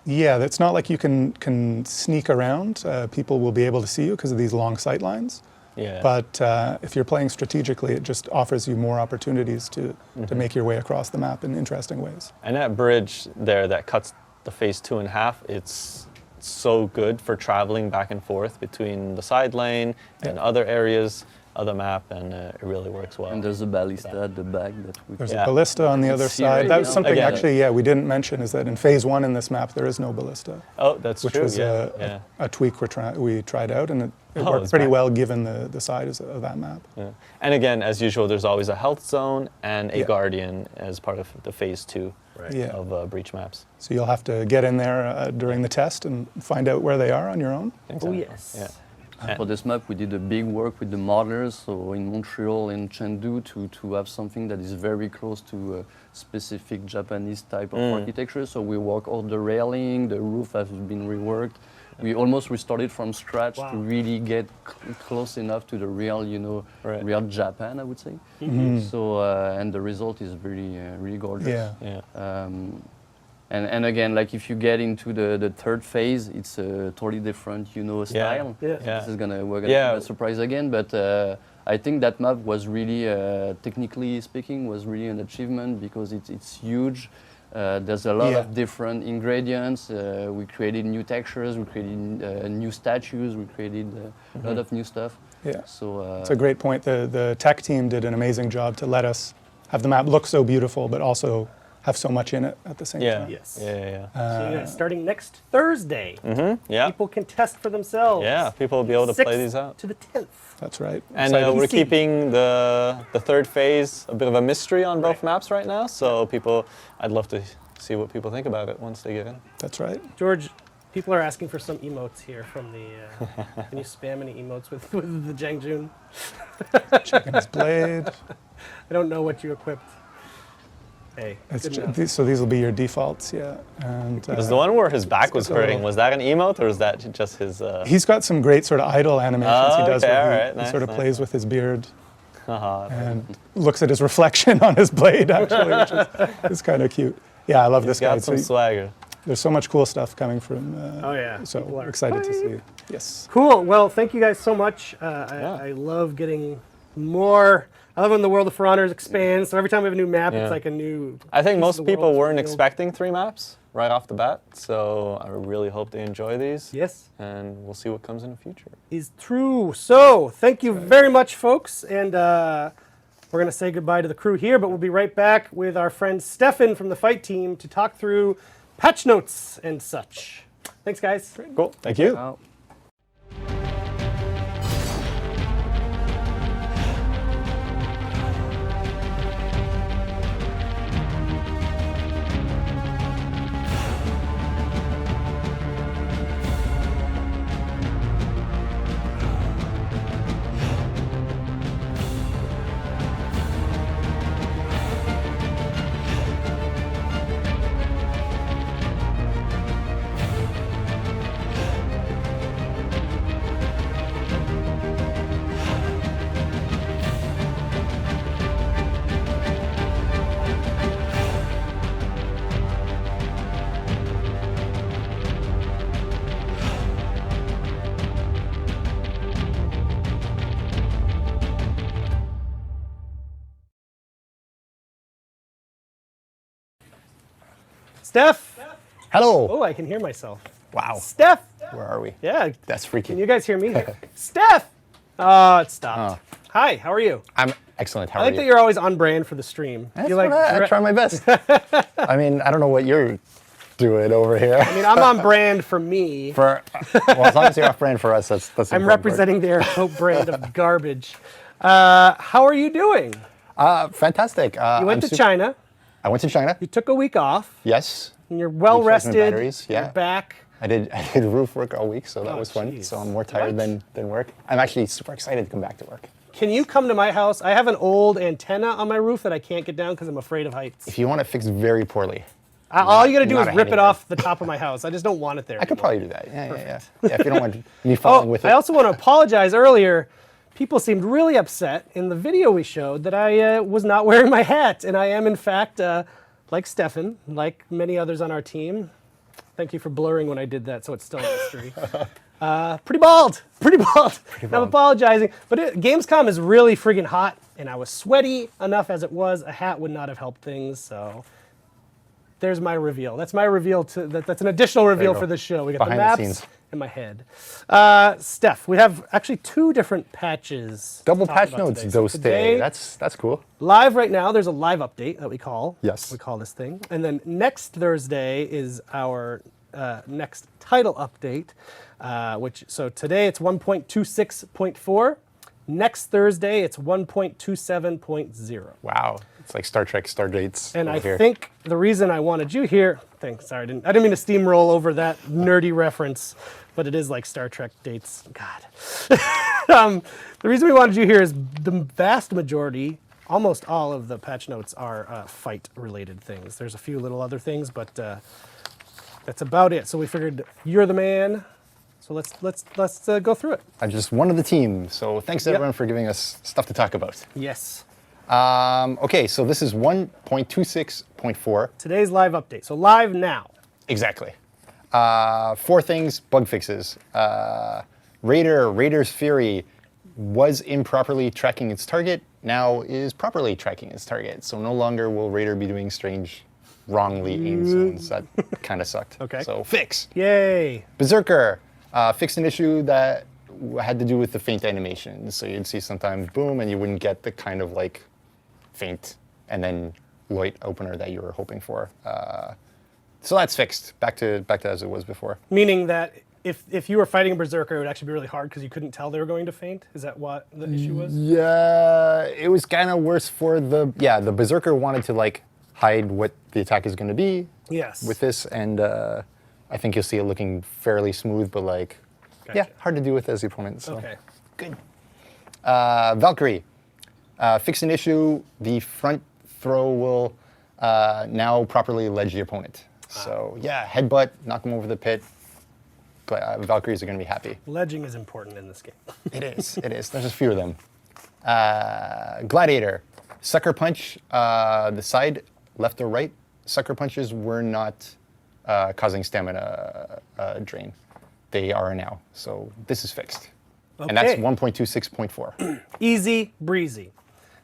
Yeah, it's not like you can sneak around. People will be able to see you because of these long sight lines. Yeah. But if you're playing strategically, it just offers you more opportunities to make your way across the map in interesting ways. And that bridge there that cuts the phase 2 in half, it's so good for traveling back and forth between the side lane and other areas of the map, and it really works well. and there's a ballista at the back that we There's Yeah. a ballista on the other See side. right That was now. something Again. actually, we didn't mention is that in phase 1 in this map, there is no ballista, Oh, that's which true. was Yeah. a tweak we tried out, and it Oh, worked it's pretty back. well given the size of that map. Yeah. And again, as usual, there's always a health zone and a Yeah. guardian as part of the phase 2 Yeah. of breach maps. So you'll have to get in there during the test and find out where they are on your own. Exactly. yes. Yeah. For this map, we did a big work with the modelers, so in Montreal and Chengdu, to have something that is very close to a specific Japanese type of architecture. So we work all the railing, the roof has been reworked. We almost restarted from scratch to really get close enough to the real, Right. real Japan, I would say. So and the result is really gorgeous. Yeah. Yeah. And again, like if you get into the third phase, it's a totally different, style. Yeah. Yeah. We're gonna Yeah. have a surprise again, but I think that map was really, technically speaking, was really an achievement because it's huge. There's a lot Yeah. of different ingredients. We created new textures, we created new statues, we created a lot of new stuff. Yeah. So It's a great point. The tech team did an amazing job to let us have the map look so beautiful, but also have so much in it at the same Yeah. time. Yes. Yeah. So, starting next Thursday, Yeah. people can test for themselves. Yeah. People will be able to play 6th these out. to the 10th. That's right. And Excited. we're PC. keeping the third phase a bit of a mystery on both maps right now. So I'd love to see what people think about it once they get in. That's right. George, people are asking for some emotes here from the. Can you spam any emotes with the Jangjun? Checking his blade. I don't know what you equipped. Hey, It's good enough. so these will be your defaults, yeah. And Because the one where his back was so- hurting, was that an emote or is that just his? he's got some great sort of idle animations he does Okay, where alright, he nice, sort of nice. plays with his beard Haha. and looks at his reflection on his blade, actually, which is kind of cute. Yeah, I love He's this guy. got some So swagger. there's so much cool stuff coming from. Oh, yeah. So People are excited to excited. see. Yes. Cool. Well, thank you guys so much. I love getting more. I love when the world of For Honors expands. So every time we have a new map, Yeah. it's like a new. I think piece most of the people world weren't revealed. expecting 3 maps right off the bat. So I really hope they enjoy these. Yes, And we'll see what comes in the future. is true. So thank you very much, folks, and we're gonna say goodbye to the crew here, but we'll be right back with our friend Stefan from the Fight Team to talk through patch notes and such. Thanks, guys. Cool. Thank you. Wow. Steph. Hello. Oh, I can hear myself. Wow. Steph. Where are we? Yeah. That's freaky. Can you guys hear me? Steph. Oh, it stopped. Hi, how are you? I'm excellent. How I are like you? that you're always on brand for the stream. That's You like? what I try my best. I mean, I don't know what you're doing over here. I mean, I'm on brand for me. Well, as long as you're off brand for us, that's the I'm important representing the Air Hope brand of garbage. How are you doing? part. Fantastic. You went to China. I went to China. You took a week off. Yes. And you're well Recharged my rested. batteries, yeah. You're back. I did roof work all week, so that Oh, was fun. geez. So I'm more tired than work. I'm actually super excited to come back to work. Can you come to my house? I have an old antenna on my roof that I can't get down because I'm afraid of heights. If you want it fixed very poorly, All you got to do is not a rip it handyman. off the top of my house. I just don't want it there. I could anymore. probably do that. Yeah. If you don't want me following with it. I also want to apologize earlier. People seemed really upset in the video we showed that I was not wearing my hat. And I am, in fact, like Stefan, like many others on our team. Thank you for blurring when I did that, so it's still a mystery. Pretty bald. I'm apologizing. But Gamescom is really friggin' hot, and I was sweaty enough as it was. A hat would not have helped things, so there's my reveal. That's my reveal. That's an additional reveal go. for this show. We got Behind the the maps scenes. in my head. Steph, we have actually 2 different patches. to Double talk patch about notes, today. So those today, day. That's cool. live right now, there's a live update that we call. Yes. We call this thing. And then next Thursday is our next title update, so today it's 1.26.4. Next Thursday it's 1.27.0. Wow. It's like Star Trek star dates. And over I here. think the reason I wanted you here, sorry, I didn't mean to steamroll over that nerdy reference, but it is like Star Trek dates. God. The reason we wanted you here is the vast majority, almost all of the patch notes are fight-related things. There's a few little other things, but that's about it. So we figured you're the man. So let's go through it. I'm just one of the team. So thanks to everyone for giving us stuff to talk about. Yes. Okay, so this is 1.26.4. Today's live update. So live now. Exactly. 4 things, bug fixes. Raider's Fury was improperly tracking its target, now is properly tracking its target. So no longer will Raider be doing strange, wrongly aimed zones. That kind of sucked. Okay. So fix. Yay. Berserker fixed an issue that had to do with the feint animation. So you'd see sometimes boom, and you wouldn't get the kind of like feint and then light opener that you were hoping for. So that's fixed. Back to as it was before. Meaning that if you were fighting a Berserker, it would actually be really hard because you couldn't tell they were going to feint? Is that what the issue was? Yeah, it was kind of worse for the Berserker wanted to like hide what the attack is going to be. Yes. With this, and I think you'll see it looking fairly smooth, but like, Gotcha. hard to do with as the opponent. So. Okay. Good. Valkyrie, fix an issue. The front throw will now properly ledge the opponent. So headbutt, knock them over the pit. Valkyries are going to be happy. Ledging is important in this game. It is. There's a few of them. Gladiator, sucker punch. The side, left or right, sucker punches were not causing stamina drain. They are now. So this is fixed. Okay. And that's 1.26.4. Easy breezy.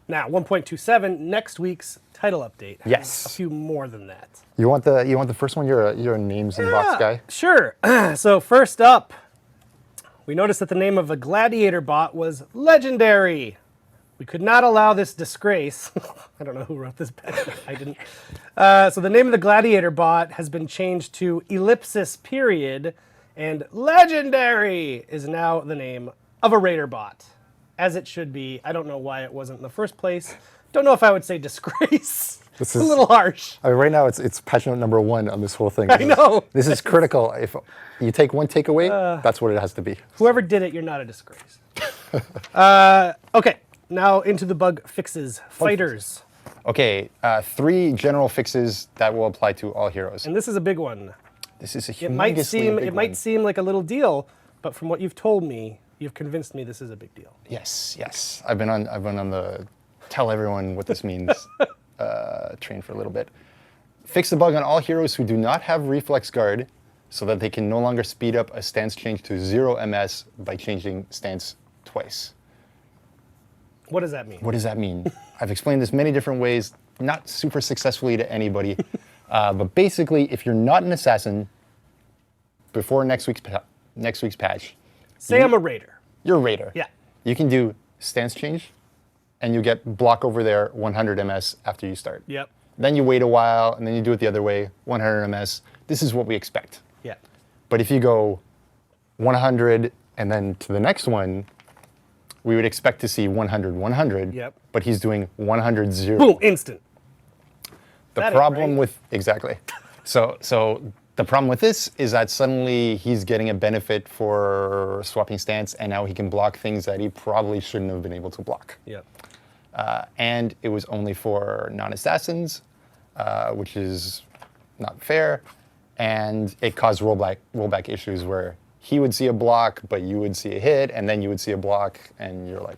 Now, 1.27, next week's title update. has Yes. A few more than that. You want the first one? You're a names and box guy. Sure. So first up, we noticed that the name of a gladiator bot was legendary. We could not allow this disgrace. I don't know who wrote this patch. I didn't. So the name of the gladiator bot has been changed to ellipsis period, and legendary is now the name of a raider bot, as it should be. I don't know why it wasn't in the first place. Don't know if I would say disgrace. This It's is a little harsh. I mean, right now it's patch note number 1 on this whole thing. I know. This is critical. If you take one takeaway, that's what it has to be. Whoever did it, you're not a disgrace. Okay, now into the bug fixes. Fighters. Okay, 3 general fixes that will apply to all heroes. And this is a big one. This is a It might humongously big it might one. seem like a little deal, but from what you've told me, you've convinced me this is a big deal. Yes. I've been on the tell everyone what this means train for a little bit. Fix the bug on all heroes who do not have reflex guard, so that they can no longer speed up a stance change to 0 MS by changing stance twice. What does that mean? What does that mean? I've explained this many different ways, not super successfully to anybody. But basically, if you're not an assassin before next week's patch, Say I'm a raider. you're a raider. Yeah. You can do stance change, and you get block over there 100 ms after you start. Yep. Then you wait a while, and then you do it the other way, 100 ms. This is what we expect. Yeah. But if you go 100 and then to the next one, we would expect to see 100, 100. Yep. But he's doing 100, 0. Boom, instant. The That ain't problem right. with exactly. So the problem with this is that suddenly he's getting a benefit for swapping stance, and now he can block things that he probably shouldn't have been able to block. Yep. And it was only for non-assassins, which is not fair, and it caused rollback issues where he would see a block, but you would see a hit, and then you would see a block, and you're like,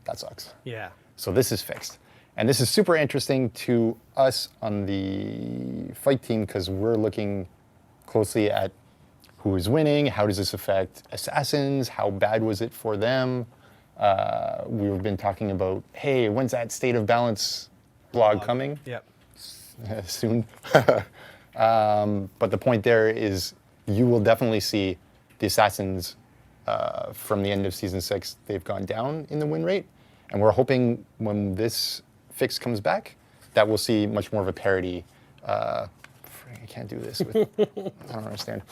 that sucks. Yeah. So this is fixed. And this is super interesting to us on the fight team because we're looking closely at who is winning, how does this affect assassins, how bad was it for them. We've been talking about, hey, when's that State of Balance blog coming? Yep. Soon. But the point there is you will definitely see the assassins from the end of Season 6, they've gone down in the win rate. And we're hoping when this fix comes back, that we'll see much more of a parity. I can't do this with, I don't understand.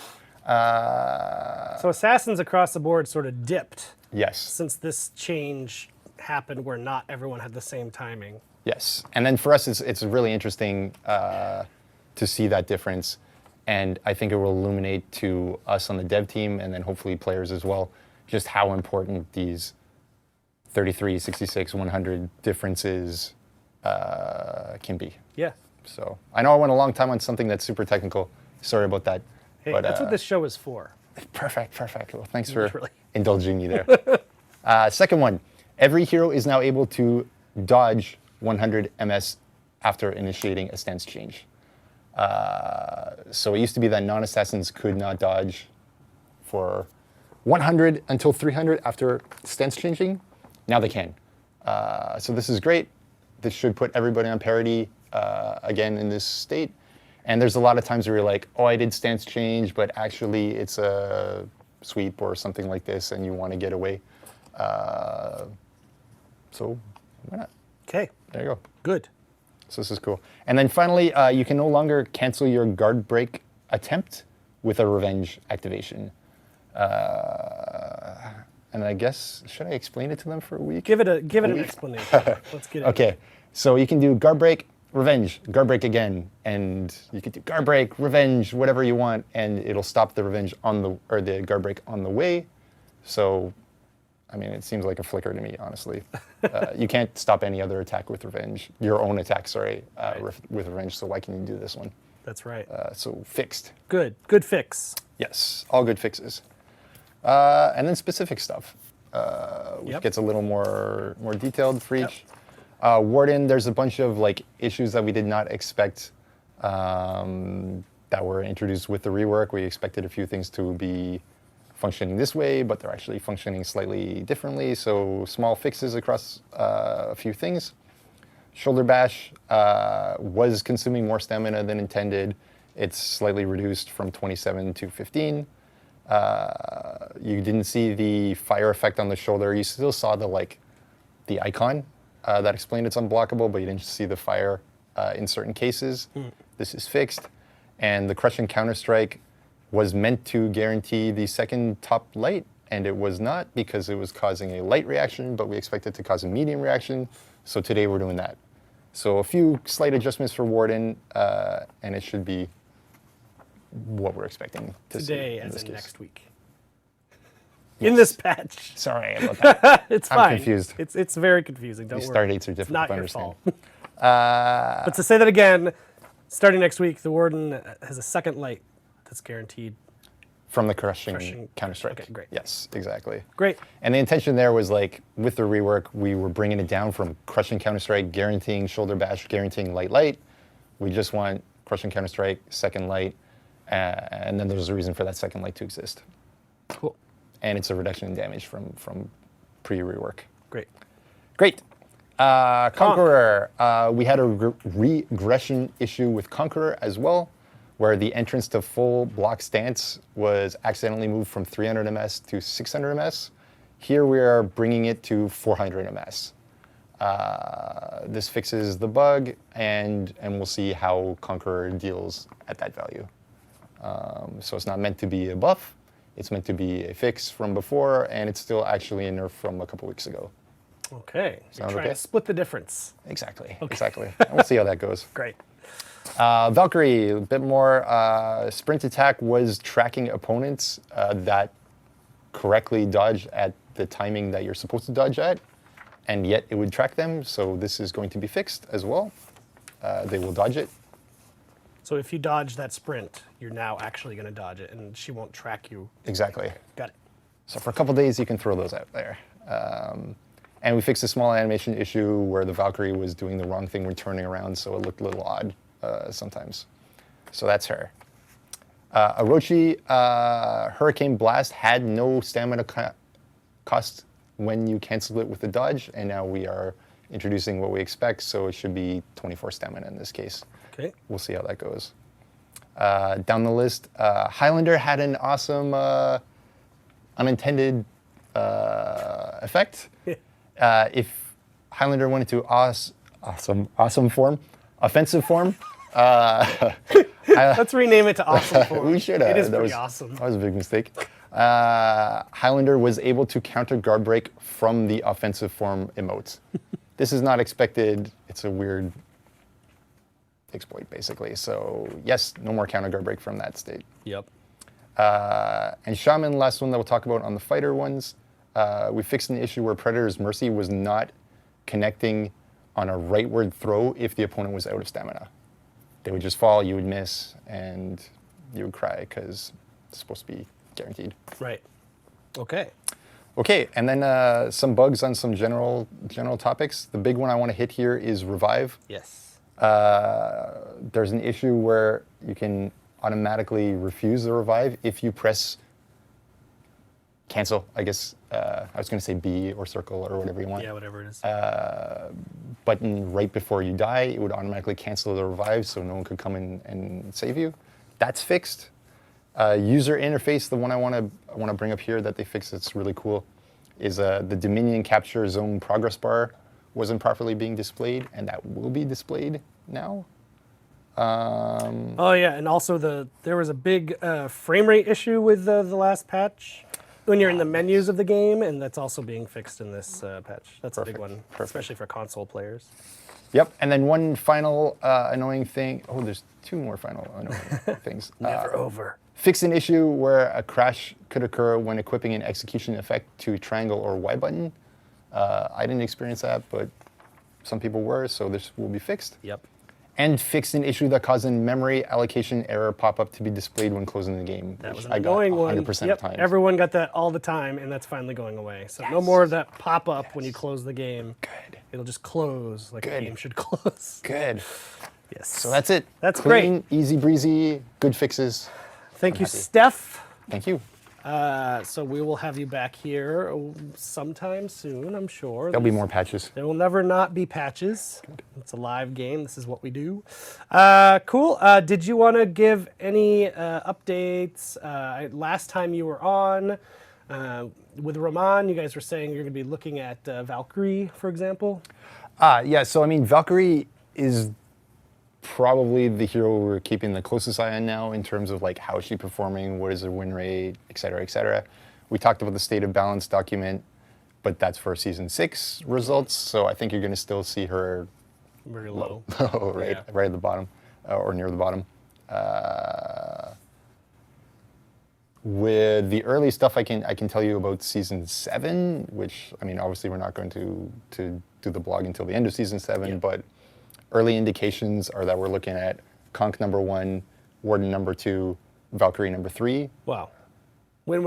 So assassins across the board sort of dipped Yes, since this change happened where not everyone had the same timing. yes. And then for us, it's really interesting to see that difference. And I think it will illuminate to us on the dev team and then hopefully players as well, just how important these 33, 66, 100 differences can be. Yeah. So I know I went a long time on something that's super technical. Sorry about that. Hey, but, that's what this show is for. Perfect. Well, thanks for Literally. indulging me there. Second one, every hero is now able to dodge 100 ms after initiating a stance change. So it used to be that non-assassins could not dodge for 100 until 300 after stance changing. Now they can. So this is great. This should put everybody on parity again in this state. And there's a lot of times where you're like, oh, I did stance change, but actually it's a sweep or something like this, and you want to get away. So why not? Okay. There you go. Good. So this is cool. And then finally, you can no longer cancel your guard break attempt with a revenge activation. And I guess, should I explain it to them for a week? Give it an explanation. Let's get it. Okay, so you can do guard break, revenge, guard break again, and you can do guard break, revenge, whatever you want, and it'll stop the revenge or the guard break on the way. So, I mean, it seems like a flicker to me, honestly. You can't stop any other attack with revenge, your own attack, sorry, with revenge. So why can you do this one? That's right. So fixed. Good fix. Yes, all good fixes. And then specific stuff, which Yep. gets a little more detailed for each. Warden, there's a bunch of like issues that we did not expect that were introduced with the rework. We expected a few things to be functioning this way, but they're actually functioning slightly differently. So small fixes across a few things. Shoulder bash was consuming more stamina than intended. It's slightly reduced from 27 to 15. You didn't see the fire effect on the shoulder. You still saw the icon that explained it's unblockable, but you didn't see the fire in certain cases. This is fixed. And the crush and counter strike was meant to guarantee the second top light, and it was not because it was causing a light reaction, but we expected to cause a medium reaction. So today we're doing that. So a few slight adjustments for Warden, and it should be what we're expecting to Today, see in as this in case. next week. In this patch. Sorry about that. It's I'm fine. confused. It's very confusing. Don't These worry. start dates are It's difficult not to your understand. fault. But to say that again, starting next week, the Warden has a second light that's guaranteed. From the crushing counter-strike. Okay, great. Yes, exactly. Great. And the intention there was like, with the rework, we were bringing it down from crushing counter-strike, guaranteeing shoulder bash, guaranteeing light. We just want crushing counter-strike, second light, and then there's a reason for that second light to exist. Cool. And it's a reduction in damage from pre-rework. Great. Great. Conqueror. We had a regression issue with Conqueror as well, where the entrance to full block stance was accidentally moved from 300 ms to 600 ms. Here we are bringing it to 400 ms. This fixes the bug, and we'll see how Conqueror deals at that value. So it's not meant to be a buff, it's meant to be a fix from before, and it's still actually a nerf from a couple weeks ago. Okay. Sound You're trying okay? to split the difference. Exactly, exactly. And we'll see how that goes. Great. Valkyrie, a bit more. Sprint attack was tracking opponents that correctly dodge at the timing that you're supposed to dodge at, and yet it would track them, so this is going to be fixed as well. They will dodge it. So if you dodge that sprint, you're now actually going to dodge it, and she won't track you. Exactly. Got it. So for a couple days, you can throw those out there. And we fixed a small animation issue where the Valkyrie was doing the wrong thing when turning around, so it looked a little odd sometimes. So that's her. Orochi, Hurricane Blast had no stamina cost when you canceled it with the dodge, and now we are introducing what we expect, so it should be 24 stamina in this case. Okay. We'll see how that goes. Down the list, Highlander had an awesome unintended effect. If Highlander went into awesome form, offensive form, Let's rename it to awesome form. we should have. It is That pretty was awesome. That was a big mistake. Highlander was able to counter guard break from the offensive form emotes. This is not expected. It's a weird exploit, basically. So yes, no more counter guard break from that state. Yep. And Shaman, last one that we'll talk about on the fighter ones. We fixed an issue where Predator's Mercy was not connecting on a rightward throw if the opponent was out of stamina. They would just fall, you would miss, and you would cry because it's supposed to be guaranteed. Right. Okay. Okay, and then some bugs on some general topics. The big one I want to hit here is Revive. Yes. There's an issue where you can automatically refuse the Revive if you press cancel, I guess. I was going to say B or circle or whatever you want. Yeah, whatever it is. Button right before you die, it would automatically cancel the revive so no one could come in and save you. That's fixed. User interface, the one I want to bring up here that they fixed, it's really cool, is the Dominion Capture Zone progress bar wasn't properly being displayed, and that will be displayed now. Oh yeah, and also there was a big frame rate issue with the last patch when you're in the menus of the game, and that's also being fixed in this patch. That's a big one, especially for console players. Yep, and then one final annoying thing. Oh, there's two more final annoying things. Never over. Fix an issue where a crash could occur when equipping an execution effect to triangle or Y button. I didn't experience that, but some people were, so this will be fixed. Yep. And fixed an issue that caused a memory allocation error pop-up to be displayed when closing the game. That was an I got annoying one. 100% Yep. of times. Everyone got that all the time, and that's finally going away. So no more of that pop-up when you close the game. Good. It'll just close like a Good. game should close. Good. Yes. So that's it. That's Clean, great. easy breezy, good fixes. Thank you, happy. Steph. Thank you. So we will have you back here sometime soon, I'm sure. There'll be more patches. There will never not be patches. It's a live game. This is what we do. Cool. Did you want to give any updates? Last time you were on with Roman, you guys were saying you're going to be looking at Valkyrie, for example. Yeah, so I mean, Valkyrie is probably the hero we're keeping the closest eye on now in terms of like how is she performing, what is her win rate, et cetera, et cetera. We talked about the state of balance document, but that's for season 6 results, so I think you're going to still see her Very low. right at the bottom, or near the bottom. With the early stuff I can tell you about season 7, which I mean obviously we're not going to do the blog until the end of season 7, but early indications are that we're looking at Conk number 1, Warden number 2, Valkyrie number 3. Wow. Win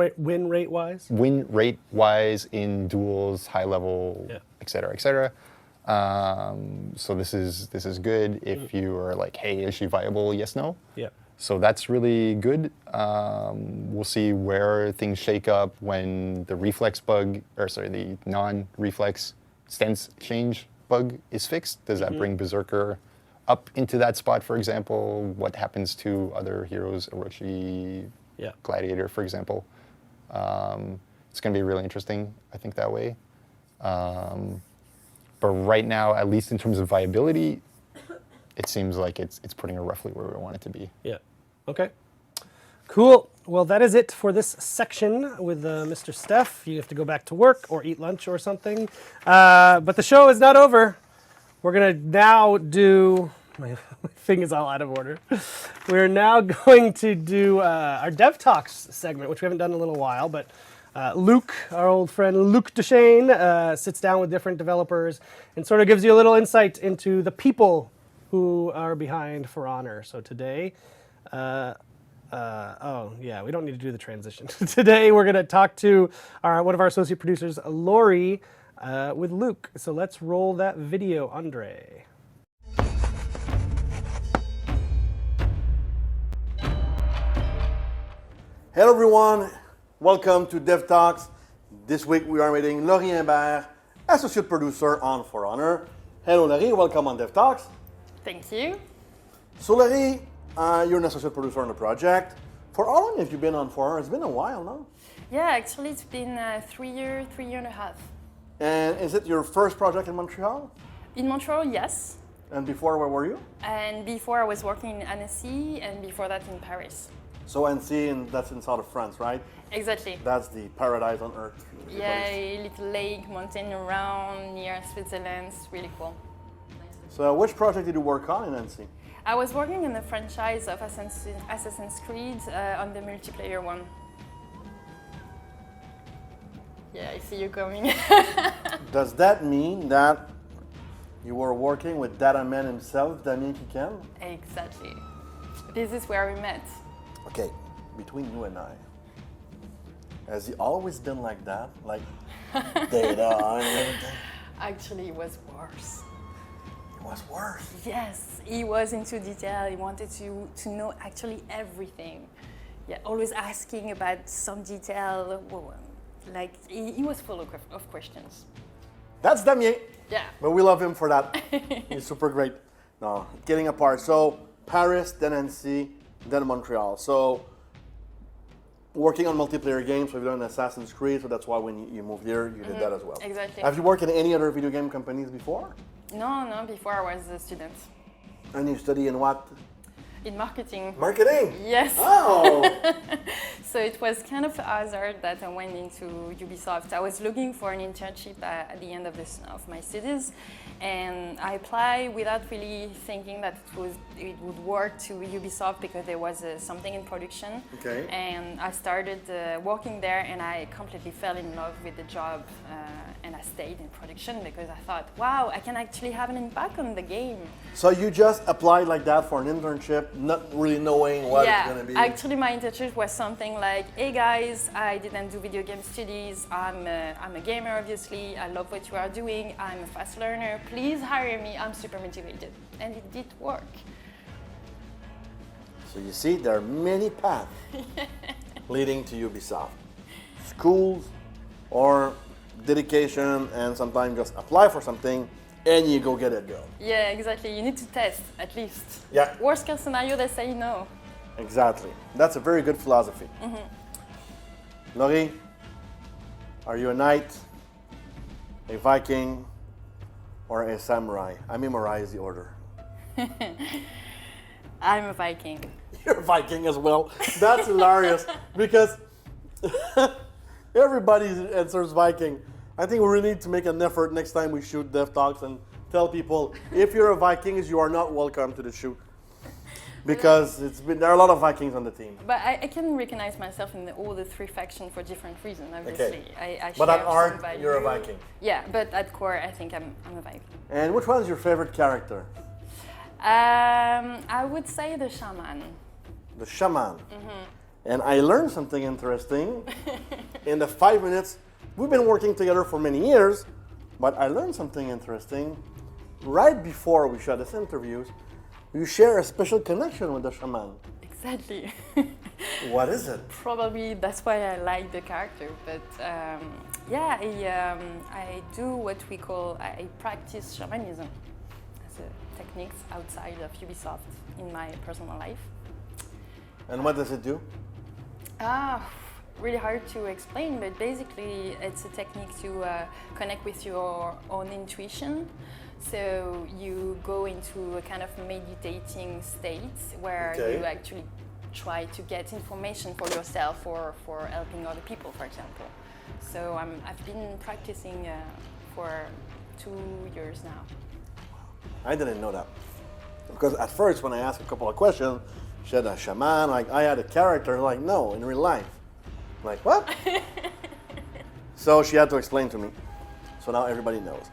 rate wise? Win rate wise in duels, high level, et cetera, et cetera. So this is good if you are like, hey, is she viable? Yes, no. Yeah. So that's really good. We'll see where things shake up when the reflex bug, or sorry, the non-reflex stance change bug is fixed? Does that bring Berserker up into that spot, for example? What happens to other heroes, Orochi, Gladiator, for example? It's going to be really interesting, I think, that way. But right now, at least in terms of viability, it seems like it's putting it roughly where we want it to be. Yeah. Okay. Cool. Well, that is it for this section with Mr. Steph. You have to go back to work or eat lunch or something. But the show is not over. We're going to now do... My thing is all out of order. We're now going to do our Dev Talks segment, which we haven't done in a little while, but Luke, our old friend Luke Deshane, sits down with different developers and sort of gives you a little insight into the people who are behind For Honor. So today, we don't need to do the transition. Today we're going to talk to one of our associate producers, Lori, with Luke. So let's roll that video, Andre. Hello everyone, welcome to Dev Talks. This week we are meeting Laurie Imbert, associate producer on For Honor. Hello Laurie, welcome on Dev Talks. Thank you. So Laurie, you're an associate producer on the project. For how long have you been on For Honor? It's been a while, no? Yeah, actually it's been 3 year and a half. And is it your first project in Montreal? In Montreal, yes. And before, where were you? And before I was working in Annecy and before that in Paris. So Annecy, and that's in south of France, right? Exactly. That's the paradise on earth. Yeah, a little lake, mountain around, near Switzerland, it's really cool. So which project did you work on in Annecy? I was working in the franchise of Assassin's Creed on the multiplayer one. Yeah, I see you coming. Does that mean that you were working with Data Man himself, Damien Kiken? Exactly. This is where we met. Okay, between you and I, has he always been like that? Like data and everything? Actually, it was worse. It was worse? Yes, he was into detail. He wanted to know actually everything. Yeah, always asking about some detail. Like, he was full of questions. That's Damien. Yeah. But we love him for that. He's super great. No, getting apart. So Paris, then Annecy, then Montreal. So working on multiplayer games, we've done Assassin's Creed, so that's why when you moved here, you did that as well. Exactly. Have you worked in any other video game companies before? No, before I was a student. And you study in what? In marketing. Marketing? Yes. Oh! So it was kind of a hazard that I went into Ubisoft. I was looking for an internship at the end of my studies, and I applied without really thinking that it would work to Ubisoft because there was something in production. Okay. And I started working there, and I completely fell in love with the job, and I stayed in production because I thought, wow, I can actually have an impact on the game. So you just applied like that for an internship, not really knowing what it's going to be? Actually my internship was something like, hey guys, I didn't do video game studies, I'm a gamer obviously, I love what you are doing, I'm a fast learner, please hire me, I'm super motivated. And it did work. So you see, there are many paths leading to Ubisoft. Schools or dedication, and sometimes just apply for something and you go get a job. Yeah, exactly. You need to test, at least. Yeah. Worst case scenario, they say no. Exactly. That's a very good philosophy. Laurie, are you a knight, a Viking, or a samurai? I memorize the order. I'm a Viking. You're a Viking as well. That's hilarious because everybody answers Viking. I think we really need to make an effort next time we shoot Dev Talks and tell people, if you're a Viking, you are not welcome to the shoot. Because there are a lot of Vikings on the team. But I can recognize myself in all the three factions for different reasons, obviously. Okay. But at heart, you're a Viking. Yeah, but at core, I think I'm a Viking. And which one is your favorite character? I would say the Shaman. The Shaman. And I learned something interesting in the 5 minutes. We've been working together for many years, but I learned something interesting. Right before we shot this interview, you share a special connection with the Shaman. Exactly. What is it? Probably that's why I like the character, but Yeah, I do what we call, I practice shamanism as a techniques outside of Ubisoft in my personal life. And what does it do? Really hard to explain, but basically it's a technique to connect with your own intuition. So you go into a kind of meditating state where you actually try to get information for yourself or for helping other people, for example. So I've been practicing for 2 years now. I didn't know that. Because at first when I asked a couple of questions, she said a shaman, like I had a character, like no, in real life. I'm like, what? So she had to explain to me. So now everybody knows.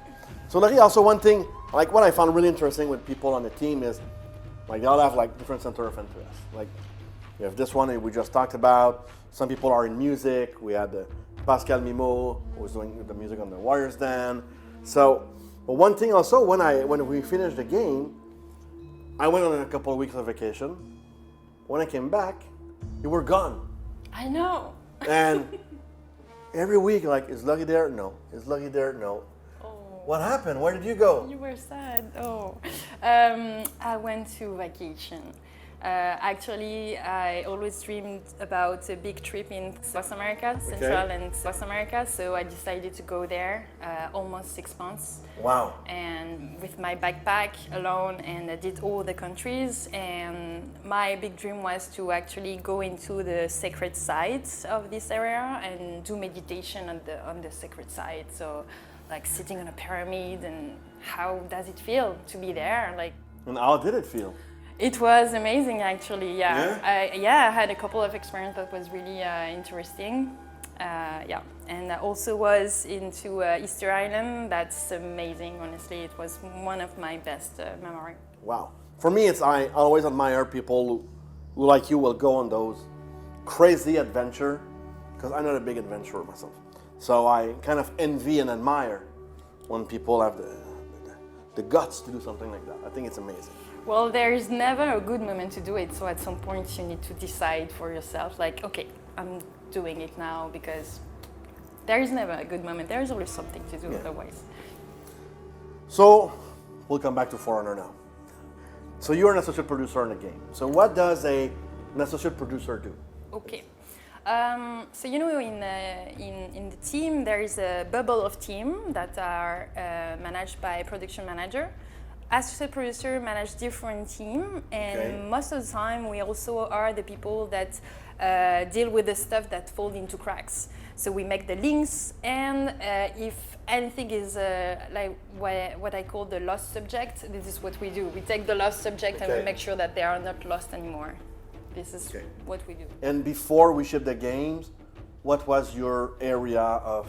So Laurie, also one thing, like what I found really interesting with people on the team is, like they all have like different center of interest. Like we have this one that we just talked about. Some people are in music. We had Pascal Mimo, who was doing the music on the Warriors Den. So, but one thing also, when we finished the game, I went on a couple of weeks of vacation. When I came back, you were gone. I know. And every week, like, is Lucky there? No. Is Lucky there? No. What happened? Where did you go? You were sad. I went to vacation. Actually, I always dreamed about a big trip in South America, Central and South America. So I decided to go there, almost 6 months. Wow. And with my backpack alone, and I did all the countries. And my big dream was to actually go into the sacred sites of this area and do meditation on the sacred site. So, like sitting on a pyramid, and how does it feel to be there? Like. And how did it feel? It was amazing, actually. Yeah. I had a couple of experiences that was really interesting. And I also was into Easter Island. That's amazing. Honestly, it was one of my best memories. Wow. For me, I always admire people who like you will go on those crazy adventure, because I'm not a big adventurer myself. So I kind of envy and admire when people have the guts to do something like that. I think it's amazing. Well, there is never a good moment to do it. So at some point you need to decide for yourself, like, okay, I'm doing it now, because there is never a good moment. There is always something to do otherwise. So we'll come back to For Honor now. So you're an associate producer in the game. So what does an associate producer do? Okay. So you know, in the team, there is a bubble of team that are managed by a production manager. Associate producer manage different team, and most of the time we also are the people that deal with the stuff that fall into cracks. So we make the links, and if anything is like what I call the lost subject, this is what we do. We take the lost subject and we make sure that they are not lost anymore. This is what we do. And before we ship the games, what was your area of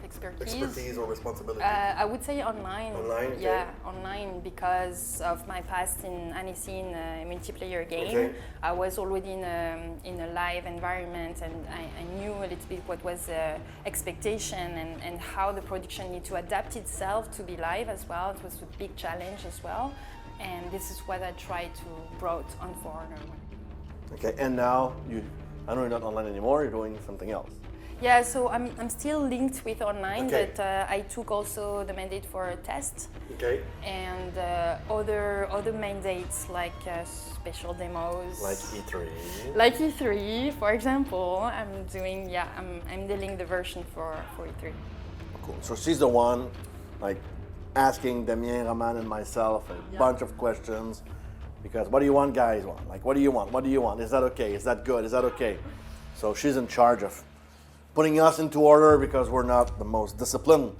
expertise or responsibility? I would say online. Online? Okay. Yeah, online, because of my past in Annecy in a multiplayer game. I was already in a live environment, and I knew a little bit what was the expectation and how the production need to adapt itself to be live as well. It was a big challenge as well. And this is what I tried to brought on For Honor. Okay, and now I know you're not online anymore, you're doing something else. Yeah, so I'm still linked with online, but I took also the mandate for a test. Okay. And other mandates like special demos. Like E3. Like E3, for example. I'm dealing the version for E3. Cool. So she's the one, like, asking Damien, Roman, and myself a bunch of questions. Because what do you want, guys? Like, what do you want? What do you want? Is that okay? Is that good? Is that okay? So she's in charge of putting us into order, because we're not the most disciplined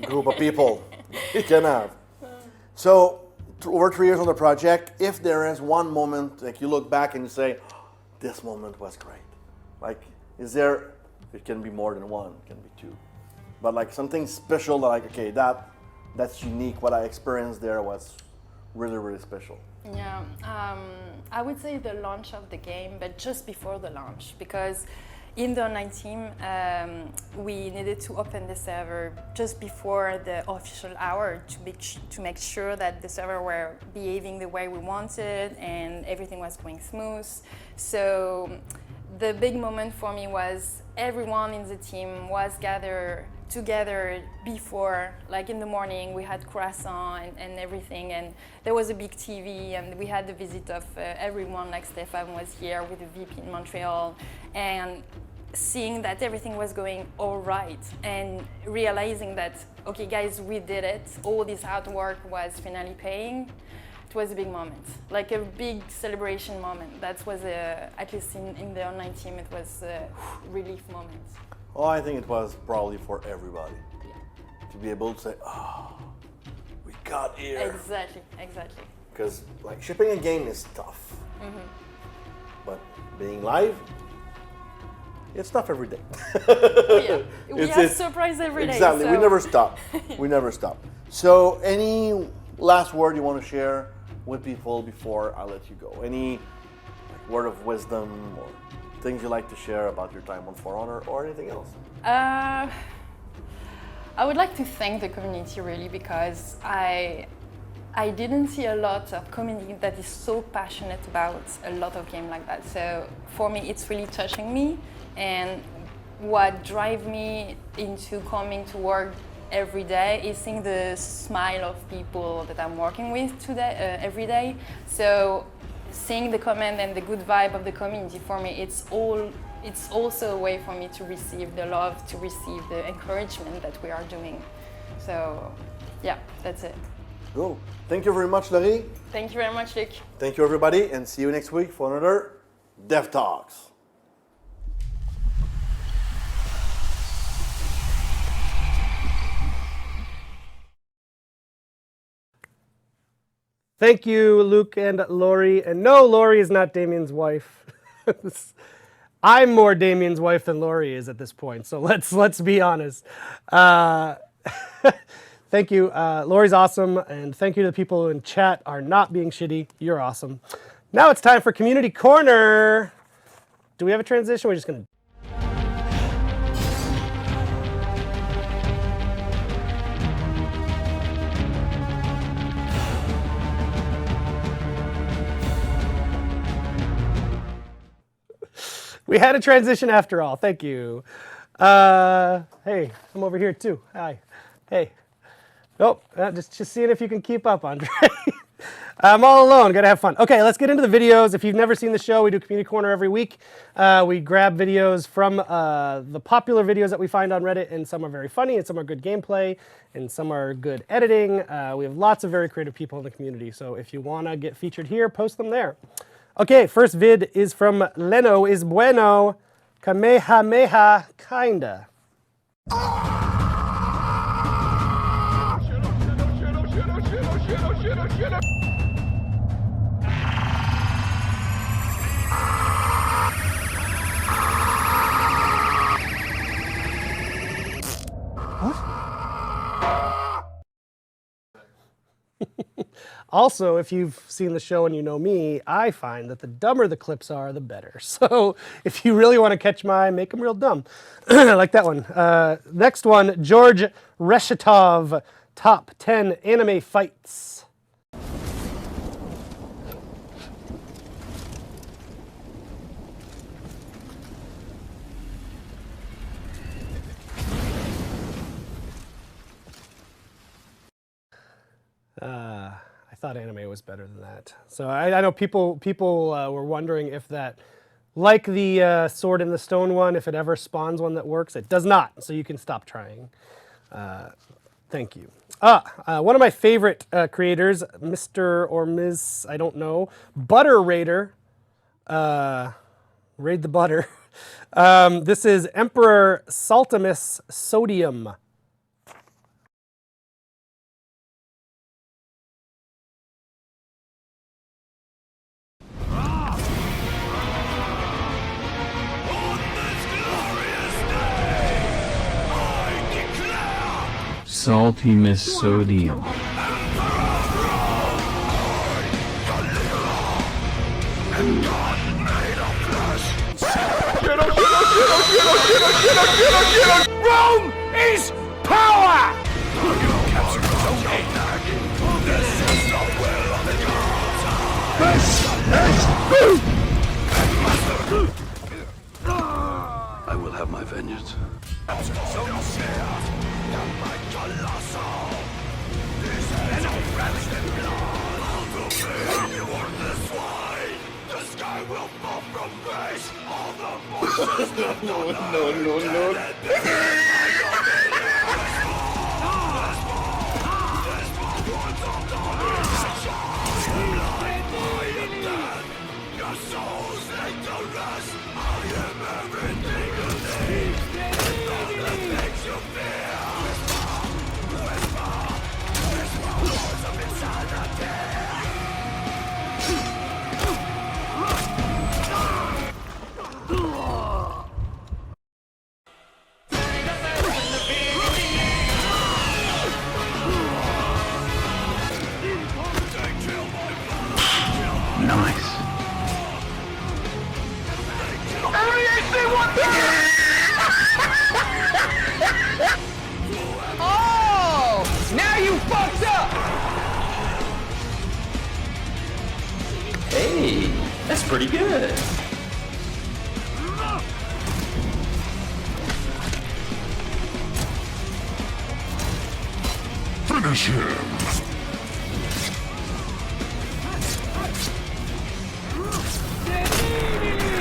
group of people we can have. So over 3 years on the project, if there is one moment, like you look back and you say, oh, this moment was great. Like, is there, it can be more than one, it can be two. But like something special, like, okay, that's unique. What I experienced there was really, really special. Yeah, I would say the launch of the game, but just before the launch, because in the online team, we needed to open the server just before the official hour to make sure that the server were behaving the way we wanted and everything was going smooth. So the big moment for me was everyone in the team was gathered together before, like in the morning, we had croissant and everything, and there was a big TV, and we had the visit of everyone, like Stefan was here with the VP in Montreal, and seeing that everything was going all right, and realizing that, okay guys, we did it, all this hard work was finally paying. It was a big moment, like a big celebration moment. That was, at least in the online team, it was a relief moment. Oh, I think it was probably for everybody. To be able to say, oh, we got here. Exactly, exactly. Because like shipping a game is tough. But being live, it's tough every day. Oh, yeah. We have surprise every day. Exactly, So. we never stop. We never stop. So any last word you want to share with people before I let you go? Any word of wisdom or things you like to share about your time on For Honor or anything else? I would like to thank the community really, because I didn't see a lot of community that is so passionate about a lot of games like that. So for me, it's really touching me, and what drives me into coming to work every day is seeing the smile of people that I'm working with today, every day. So seeing the comment and the good vibe of the community, for me, it's also a way for me to receive the love, to receive the encouragement that we are doing. So yeah, that's it. Cool. Thank you very much, Laurie. Thank you very much, Luc. Thank you, everybody, and see you next week for another Dev Talks. Thank you, Luke and Lori. And no, Lori is not Damien's wife. I'm more Damien's wife than Lori is at this point. So let's be honest. Thank you. Lori's awesome. And thank you to the people in chat are not being shitty. You're awesome. Now it's time for Community Corner. Do we have a transition? We're just going to... We had a transition after all. Thank you. Hey, I'm over here too. Hi. Hey. Oh, just seeing if you can keep up, Andre. I'm all alone. Gotta have fun. Okay, let's get into the videos. If you've never seen the show, we do Community Corner every week. We grab videos from the popular videos that we find on Reddit, and some are very funny, and some are good gameplay, and some are good editing. We have lots of very creative people in the community, so if you want to get featured here, post them there. Okay, first vid is from Leno is bueno, Kamehameha kinda. Also, if you've seen the show and you know me, I find that the dumber the clips are, the better. So if you really want to catch my, make them real dumb. I like that one. Next one, George Reshetov, top 10 anime fights. I thought anime was better than that. So I know people were wondering if that, like the Sword in the Stone one, if it ever spawns one that works. It does not, so you can stop trying. Thank you. One of my favorite creators, Mr. or Ms., I don't know, Butter Raider, Raid the Butter. This is Emperor Saltimus Sodium. Salty Miss Sodium. Rome is power! have my vengeance. No. Nice. Oh! Now you fucked up! Hey, that's pretty good. Finish him.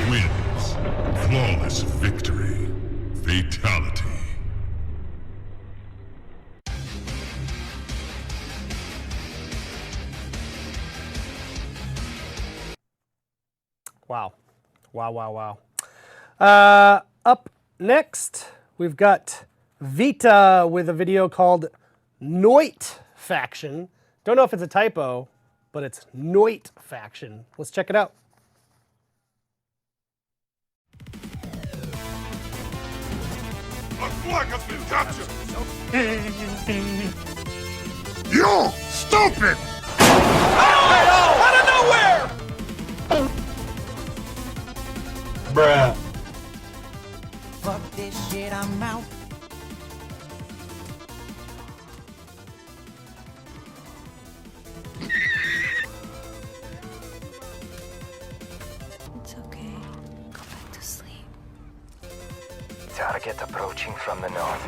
Wins. Flawless victory. Fatality. Wow. Up next, we've got Vita with a video called Noit Faction. Don't know if it's a typo, but it's Noit Faction. Let's check it out. A flag has been captured! You stupid! Out of nowhere! Bruh. Fuck this shit, I'm out. It's okay. Go back to sleep. Target approaching from the north.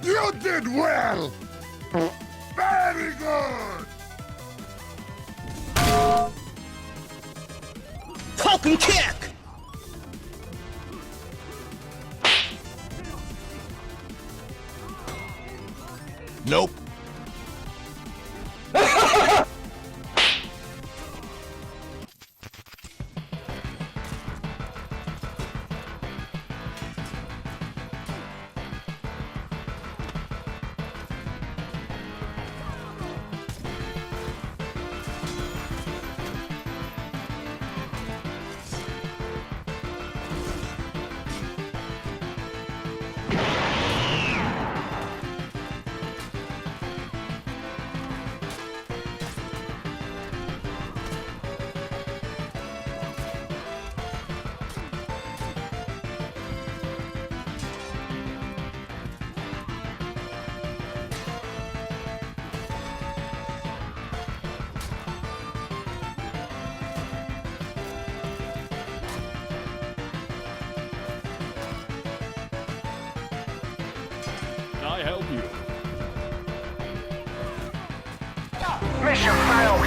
You did well! Very good! Falcon kick! Nope. I help you? Mission failed.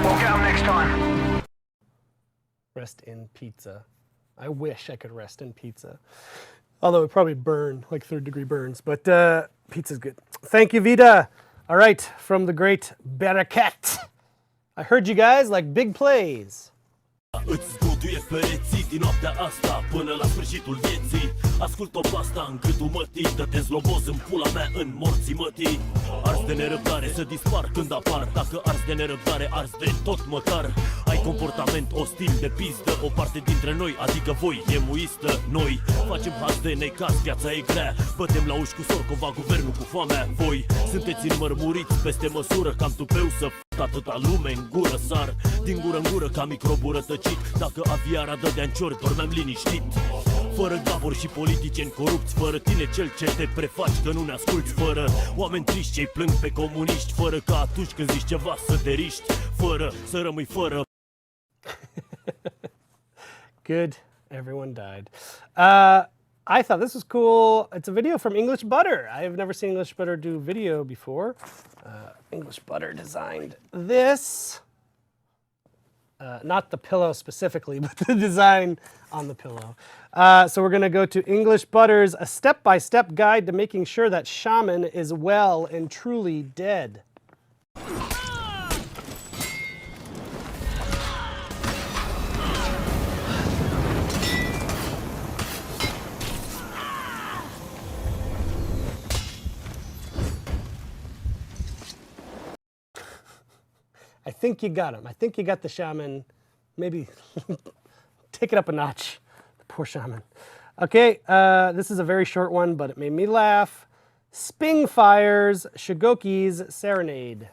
We'll get them next time. Rest in pizza. I wish I could rest in pizza. Although it probably burn, like 3rd-degree burns, but pizza's good. Thank you, Vita. All right, from the great Berserker. I heard you guys like big plays. Îți zguduie pereții din noaptea asta până la sfârșitul vieții. Ascult-o pasta în gâtul mătii, dă-te zloboz în pula mea în morții mătii. Ars de nerăbdare să dispar când apar. Dacă ars de nerăbdare, ars de tot măcar. Ai comportament ostil de pizdă. O parte dintre noi, adică voi, e muistă. Noi facem haz de necaz, viața e grea. Bătem la uși cu Sorcova, guvernul cu foamea. Voi sunteți înmărmuriți peste măsură, cam tupeu să atâta lume în gură sar. Din gură în gură ca microbul rătăcit. Dacă aviara dădea în ciori, dormeam liniștit. Fără gaburi și politicieni corupți, fără tine cel ce te prefaci că nu ne asculți, fără oameni triști ce-i plâng pe comuniști, fără ca atunci când zici ceva să te riști, fără să rămâi fără. Good. Everyone died. I thought this was cool. It's a video from English Butter. I have never seen English Butter do video before. English Butter designed this. Not the pillow specifically, but the design on the pillow. So we're going to go to English Butter's A Step-by-Step Guide to Making Sure That Shaman is Well and Truly Dead. I think you got him. I think you got the shaman. Maybe take it up a notch. Poor shaman. Okay, this is a very short one, but it made me laugh. Spingfire's Shigoki's Serenade.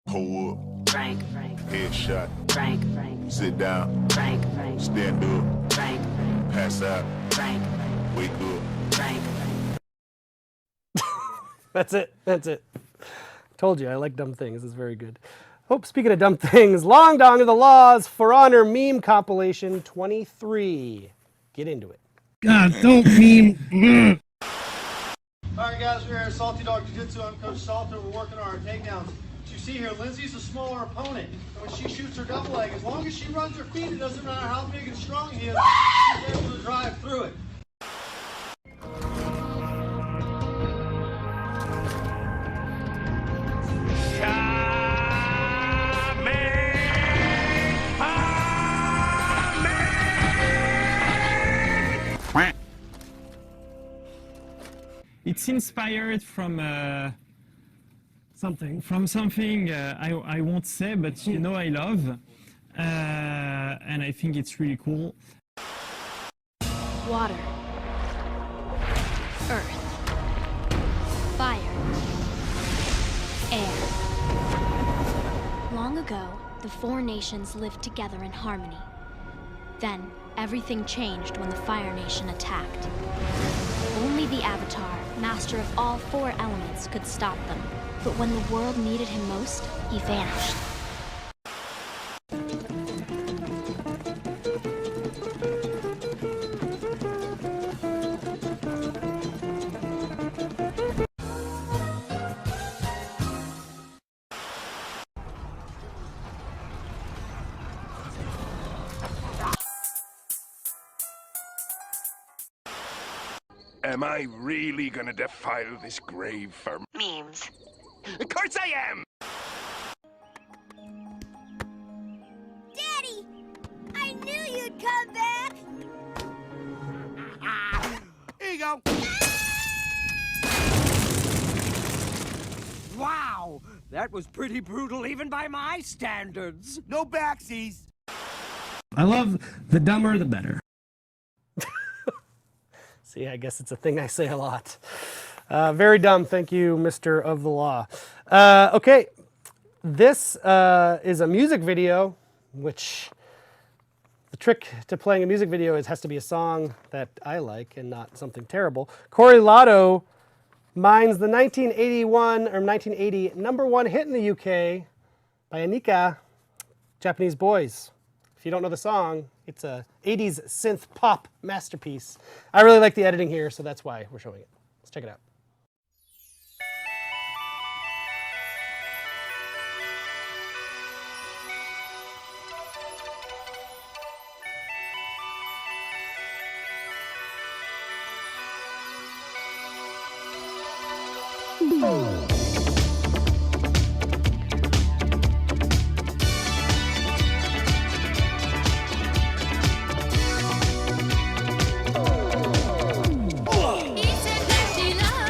Hold up. Frank. Headshot. Frank. Sit down. Frank. Stand up. Frank. Pass out. Frank. Wake up. Frank. That's it. That's it. Told you, I like dumb things. It's very good. Oh, speaking of dumb things, Long Dong of the Laws For Honor meme compilation 23. Get into it. God, don't meme. Alright guys, we're here at Salty Dog Jiu-Jitsu. I'm Coach Salter. We're working on our takedowns. As you see here, Lindsay's a smaller opponent. And when she shoots her double leg, as long as she runs her feet, it doesn't matter how big and strong he is, she's able to drive through it. It's inspired from something. I won't say, but you know I love, and I think it's really cool. Water, earth, fire, air. Long ago, the four nations lived together in harmony. Then, everything changed when the Fire Nation attacked. Only the Avatar, master of all four elements, could stop them. But when the world needed him most, he vanished. Am I really gonna defile this grave for Memes. Of course I am! Daddy! I knew you'd come back! Here you go! Wow! That was pretty brutal even by my standards. No backsies. I love the dumber the better. See, I guess it's a thing I say a lot. Very dumb. Thank you, Mr. of the Law. Okay, this is a music video, which the trick to playing a music video is has to be a song that I like and not something terrible. Corey Lotto mines the 1981 or 1980 #1 hit in the UK by Anika, Japanese Boys. If you don't know the song, it's a 80s synth pop masterpiece. I really like the editing here, so that's why we're showing it. Let's check it out. It's an empty line.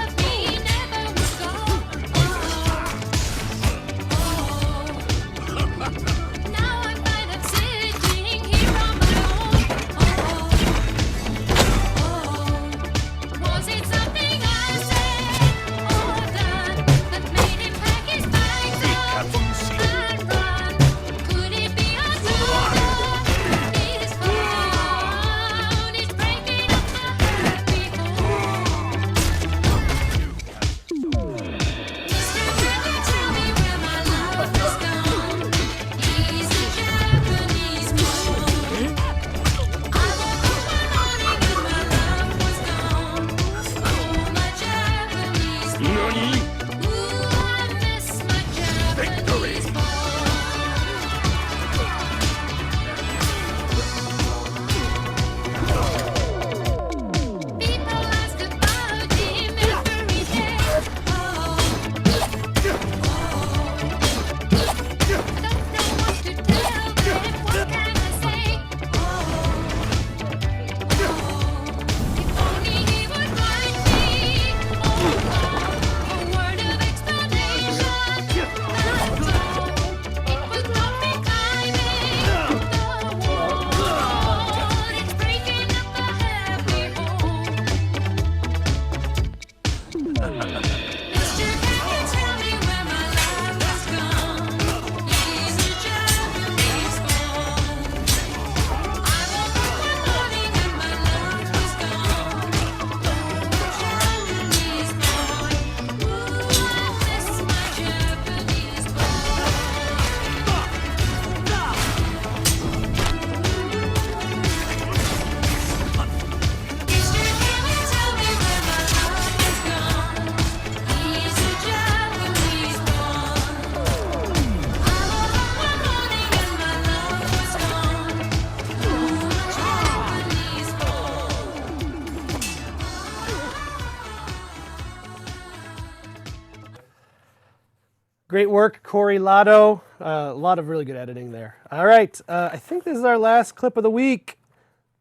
Great work, Corey Lotto. A lot of really good editing there. All right, I think this is our last clip of the week.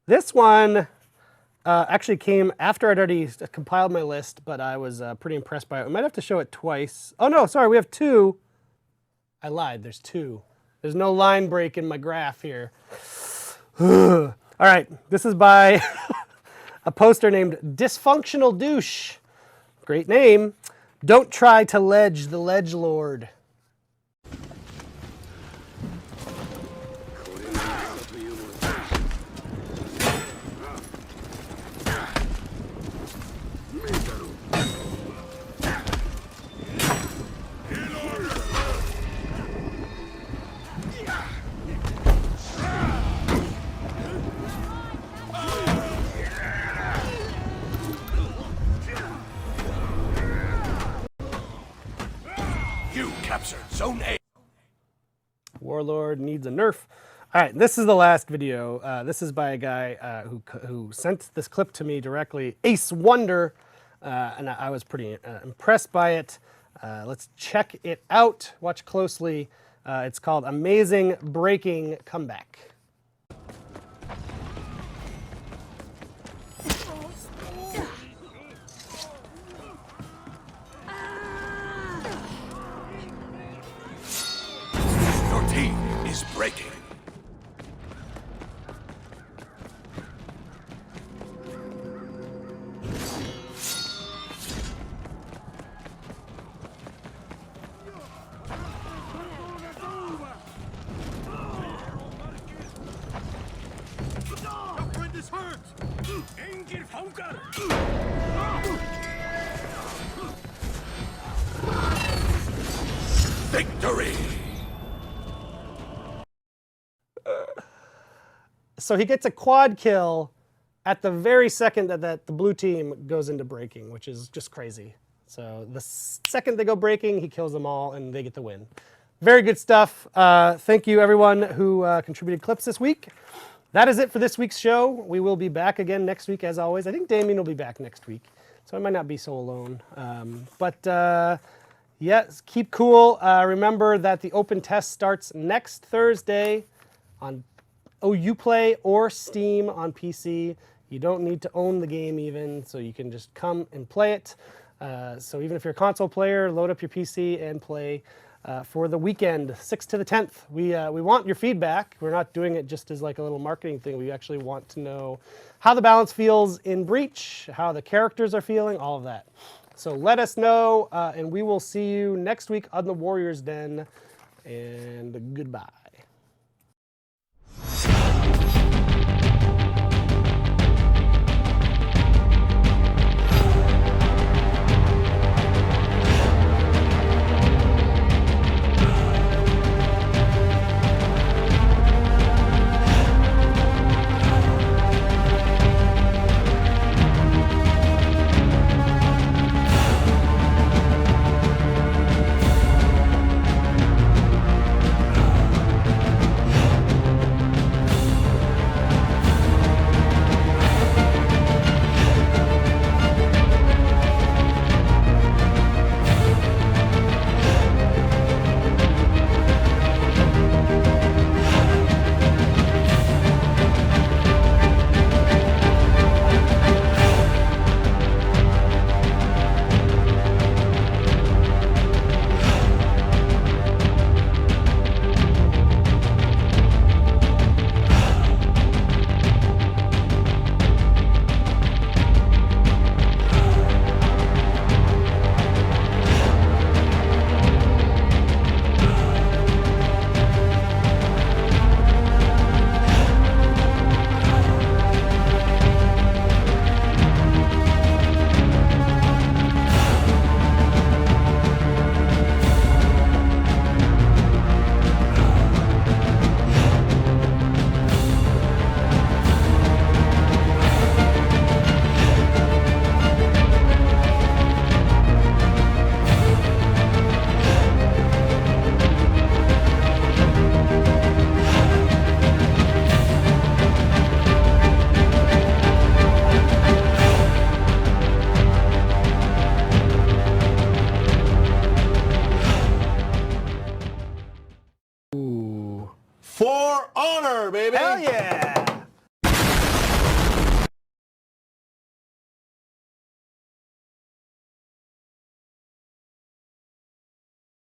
This one actually came after I'd already compiled my list, but I was pretty impressed by it. I might have to show it twice. Oh no, sorry, we have two. I lied, there's two. There's no line break in my graph here. All right, this is by a poster named Dysfunctional Douche. Great name. Don't try to ledge the ledge lord. Zone A. Warlord needs a nerf. All right, this is the last video. This is by a guy who sent this clip to me directly, Ace Wonder, and I was pretty impressed by it. Let's check it out. Watch closely. It's called Amazing Breaking Comeback. Is breaking. Your friend is hurt. Victory. So he gets a quad kill at the very second that the blue team goes into breaking, which is just crazy. So the second they go breaking, he kills them all and they get the win. Very good stuff. Thank you everyone who contributed clips this week. That is it for this week's show. We will be back again next week as always. I think Damien will be back next week, so I might not be so alone. Yes, keep cool. Remember that the open test starts next Thursday on Uplay or Steam on PC. You don't need to own the game even, so you can just come and play it. So even if you're a console player, load up your PC and play for the weekend, 6th to the 10th. We want your feedback. We're not doing it just as like a little marketing thing. We actually want to know how the balance feels in Breach, how the characters are feeling, all of that. So let us know, and we will see you next week on the Warriors Den, and goodbye. For honor, baby. Hell yeah!